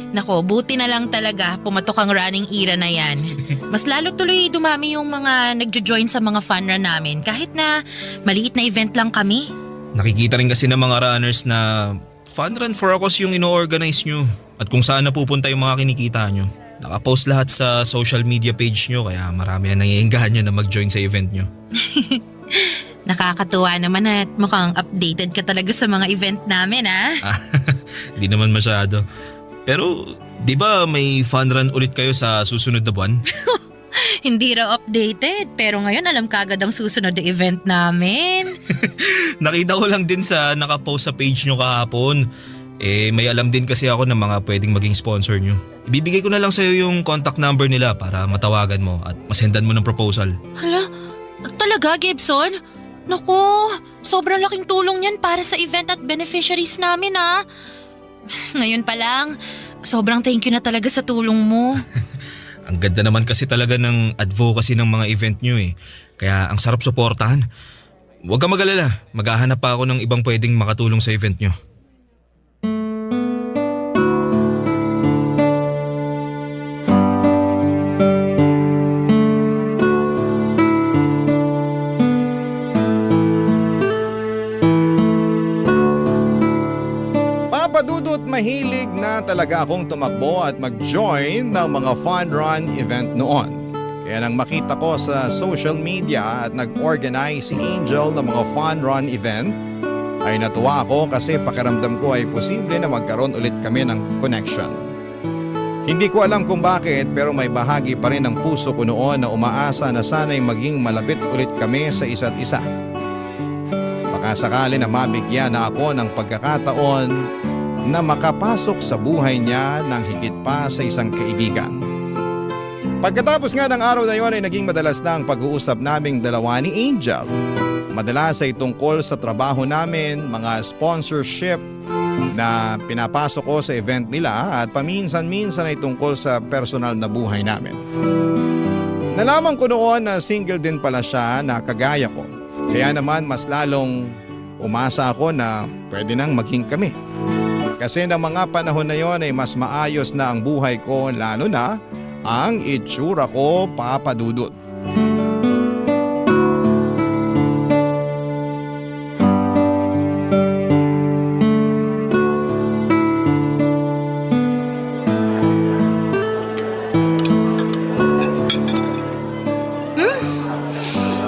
Nako, buti na lang talaga pumatok ang running era na yan. Mas lalo tuloy dumami yung mga nagjo-join sa mga fun run namin kahit na maliit na event lang kami. Nakikita rin kasi ng mga runners na fun run for Akos yung ino-organize nyo at kung saan napupunta yung mga kinikita nyo. Nakapost lahat sa social media page nyo kaya marami na nangiengganyo na mag-join sa event nyo. Nakakatuwa naman at mukhang updated ka talaga sa mga event namin Di naman masyado. Pero di ba may fun run ulit kayo sa susunod na buwan? Hindi raw updated pero ngayon alam kagad ang susunod na event namin. Nakita ko lang din sa nakapost sa page nyo kahapon. May alam din kasi ako ng mga pwedeng maging sponsor nyo. Ibibigay ko na lang sa'yo yung contact number nila para matawagan mo at masendan mo ng proposal. Hala, talaga Gibson? Naku, sobrang laking tulong yan para sa event at beneficiaries namin Ngayon pa lang, sobrang thank you na talaga sa tulong mo. Ang ganda naman kasi talaga ng advocacy ng mga event nyo eh. Kaya ang sarap suportahan. Huwag kang mag-alala, maghahanap pa ako ng ibang pwedeng makatulong sa event nyo. Papadudot mahilig na talaga akong tumakbo at mag-join ng mga fun run event noon. Kaya nang makita ko sa social media at nag-organize si Angel ng mga fun run event, ay natuwa ako kasi pakiramdam ko ay posible na magkaroon ulit kami ng connection. Hindi ko alam kung bakit pero may bahagi pa rin ng puso ko noon na umaasa na sana'y maging malapit ulit kami sa isa't isa. Baka sakali na mabigyan na ako ng pagkakataon na makapasok sa buhay niya ng higit pa sa isang kaibigan. Pagkatapos nga ng araw na yon ay naging madalas na ang pag-uusap naming dalawa ni Angel. Madalas ay tungkol sa trabaho namin, mga sponsorship na pinapasok ko sa event nila at paminsan-minsan ay tungkol sa personal na buhay namin. Nalaman ko noon na single din pala siya na kagaya ko. Kaya naman mas lalong umasa ako na pwede nang maging kami. Kasi ng mga panahon na yon ay mas maayos na ang buhay ko lalo na ang itsura ko, Papadudot.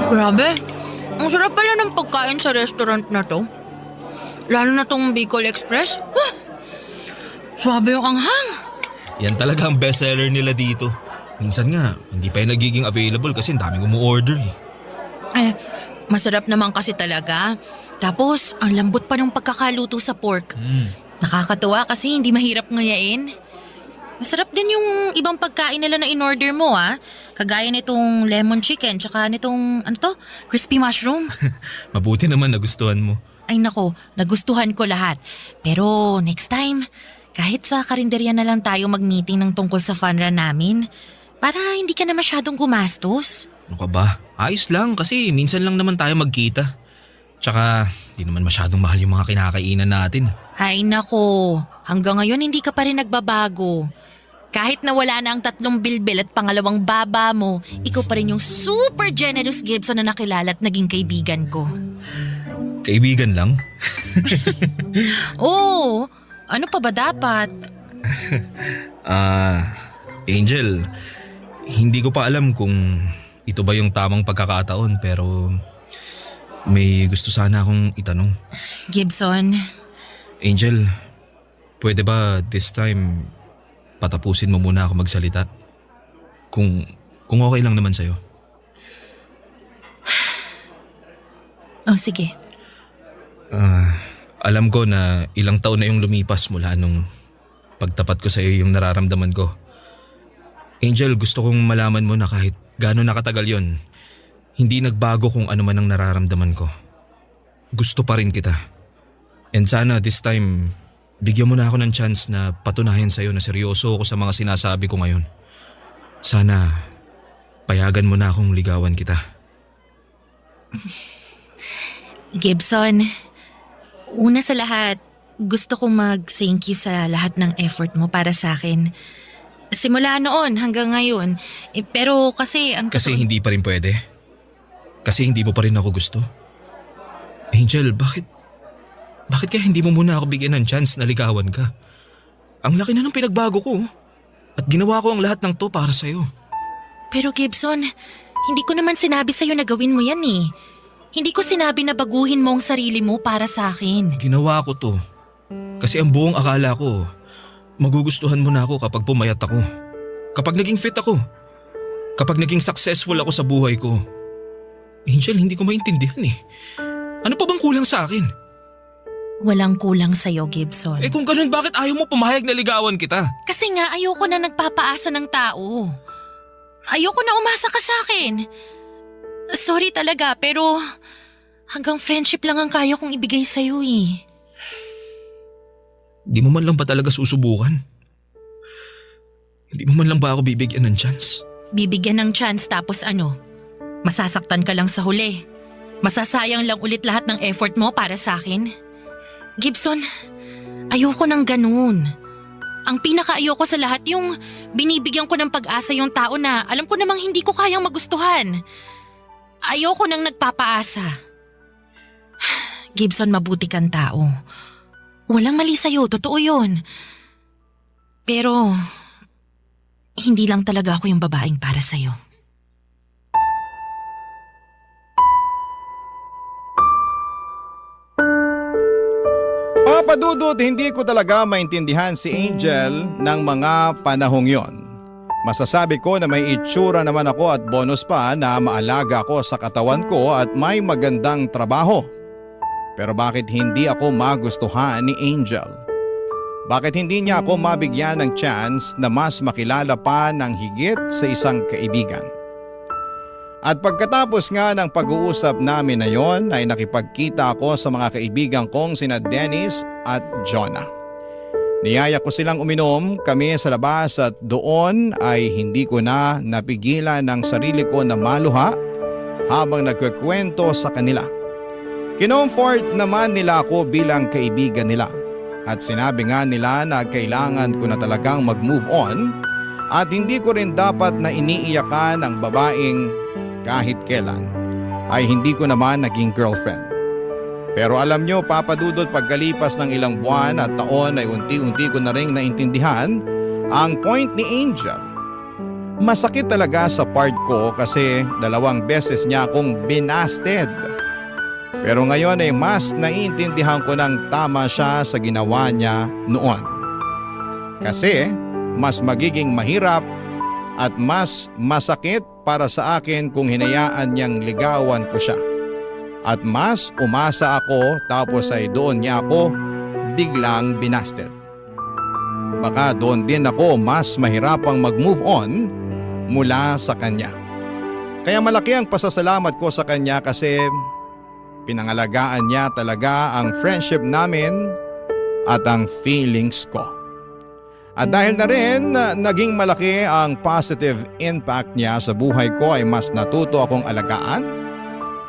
Grabe, ang sarap pala ng pagkain sa restaurant na to. Lalo na tong Bicol Express. Swabe yung anghang. Yan talaga ang bestseller nila dito. Minsan nga, hindi pa yung nagiging available kasi ang daming umu-order eh. Masarap naman kasi talaga. Tapos, ang lambot pa ng pagkakaluto sa pork. Nakakatuwa kasi hindi mahirap ngayain. Masarap din yung ibang pagkain nila na in-order mo Kagaya nitong lemon chicken tsaka nitong, crispy mushroom. Mabuti naman nagustuhan mo. Ay nako, nagustuhan ko lahat. Pero next time, kahit sa karinderya na lang tayo mag-meeting ng tungkol sa fun run namin. Para hindi ka na masyadong gumastos. Ano ka ba? Ayos lang kasi minsan lang naman tayo magkita. Tsaka di naman masyadong mahal yung mga kinakainan natin. Ay nako, hanggang ngayon hindi ka pa rin nagbabago. Kahit nawala na ang 3 bilbil at pangalawang baba mo, ikaw pa rin yung super generous Gibson na nakilala at naging kaibigan ko. Kaibigan lang? Oo, ano pa ba dapat? Angel, hindi ko pa alam kung ito ba yung tamang pagkakataon pero may gusto sana akong itanong. Gibson. Angel, pwede ba this time patapusin mo muna ako magsalita? Kung okay lang naman sa'yo. Oh, sige. Alam ko na ilang taon na yung lumipas mula nung pagtapat ko sa iyo yung nararamdaman ko. Angel, gusto kong malaman mo na kahit gaano nakatagal yon, hindi nagbago kung ano man ang nararamdaman ko. Gusto pa rin kita. And sana this time, bigyan mo na ako ng chance na patunayan sa iyo na seryoso ako sa mga sinasabi ko ngayon. Sana payagan mo na akong ligawan kita. Gibson, una sa lahat, gusto kong mag-thank you sa lahat ng effort mo para sa akin. Simula noon hanggang ngayon. Pero kasi ang Kasi hindi pa rin pwede? Kasi hindi mo pa rin ako gusto? Angel, bakit kaya hindi mo muna ako bigyan ng chance na ligawan ka? Ang laki na ng pinagbago ko. At ginawa ko ang lahat ng to para sa'yo. Pero Gibson, hindi ko naman sinabi sa'yo na gawin mo yan eh. Hindi ko sinabi na baguhin mo ang sarili mo para sa akin. Ginawa ko to. Kasi ang buong akala ko, magugustuhan mo na ako kapag pumayat ako. Kapag naging fit ako. Kapag naging successful ako sa buhay ko. Angel, hindi ko maintindihan eh. Ano pa bang kulang sa akin? Walang kulang sa'yo, Gibson. Kung ganun, bakit ayaw mo pumayag na ligawan kita? Kasi nga ayoko na nagpapaasa ng tao. Ayoko na umasa ka sa akin. Sorry talaga, pero Hanggang friendship lang ang kaya kong ibigay sa'yo eh. Di mo man lang ba talaga susubukan? Hindi mo man lang ba ako bibigyan ng chance? Bibigyan ng chance tapos ano? Masasaktan ka lang sa huli. Masasayang lang ulit lahat ng effort mo para sa akin. Gibson, ayoko ng ganun. Ang pinakaayoko sa lahat yung binibigyan ko ng pag-asa yung tao na alam ko namang hindi ko kayang magustuhan. Ayoko nang nagpapaasa. Gibson, mabuti kang tao. Walang mali sa'yo, totoo yun. Pero, hindi lang talaga ako yung babaeng para sa'yo. Papadudot, hindi ko talaga maintindihan si Angel ng mga panahong yon. Masasabi ko na may itsura naman ako at bonus pa na maalaga ako sa katawan ko at may magandang trabaho. Pero bakit hindi ako magustuhan ni Angel? Bakit hindi niya ako mabigyan ng chance na mas makilala pa ng higit sa isang kaibigan? At pagkatapos nga ng pag-uusap namin na yon ay nakipagkita ako sa mga kaibigan kong sina Dennis at Jonah. Niyaya ko silang uminom kami sa labas at doon ay hindi ko na napigilan ng sarili ko na maluha habang nagkukwento sa kanila. Kinomfort naman nila ako bilang kaibigan nila at sinabi nga nila na kailangan ko na talagang mag-move on at hindi ko rin dapat na iniiyakan ang babaeng kahit kailan ay hindi ko naman naging girlfriend. Pero alam nyo, papadudot, pagkalipas ng ilang buwan at taon ay unti-unti ko na rin naintindihan ang point ni Angel. Masakit talaga sa part ko kasi 2 beses niya akong binasted. Pero ngayon ay mas naiintindihan ko ng tama siya sa ginawa niya noon. Kasi mas magiging mahirap at mas masakit para sa akin kung hinayaan niyang ligawan ko siya. At mas umasa ako tapos ay doon niya ako biglang binasted. Baka doon din ako mas mahirapang mag-move on mula sa kanya. Kaya malaki ang pasasalamat ko sa kanya kasi pinangalagaan niya talaga ang friendship namin at ang feelings ko. At dahil na rin naging malaki ang positive impact niya sa buhay ko ay mas natuto akong alagaan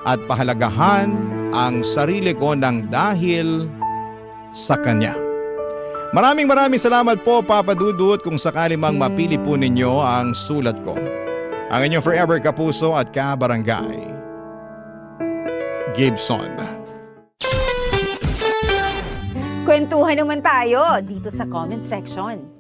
at pahalagahan ang sarili ko ng dahil sa kanya. Maraming salamat po, Papa Dudut, kung sakali mang mapili po ninyo ang sulat ko. Ang inyong forever kapuso at kabarangay, Gibson. Kwentuhan naman tayo dito sa comment section.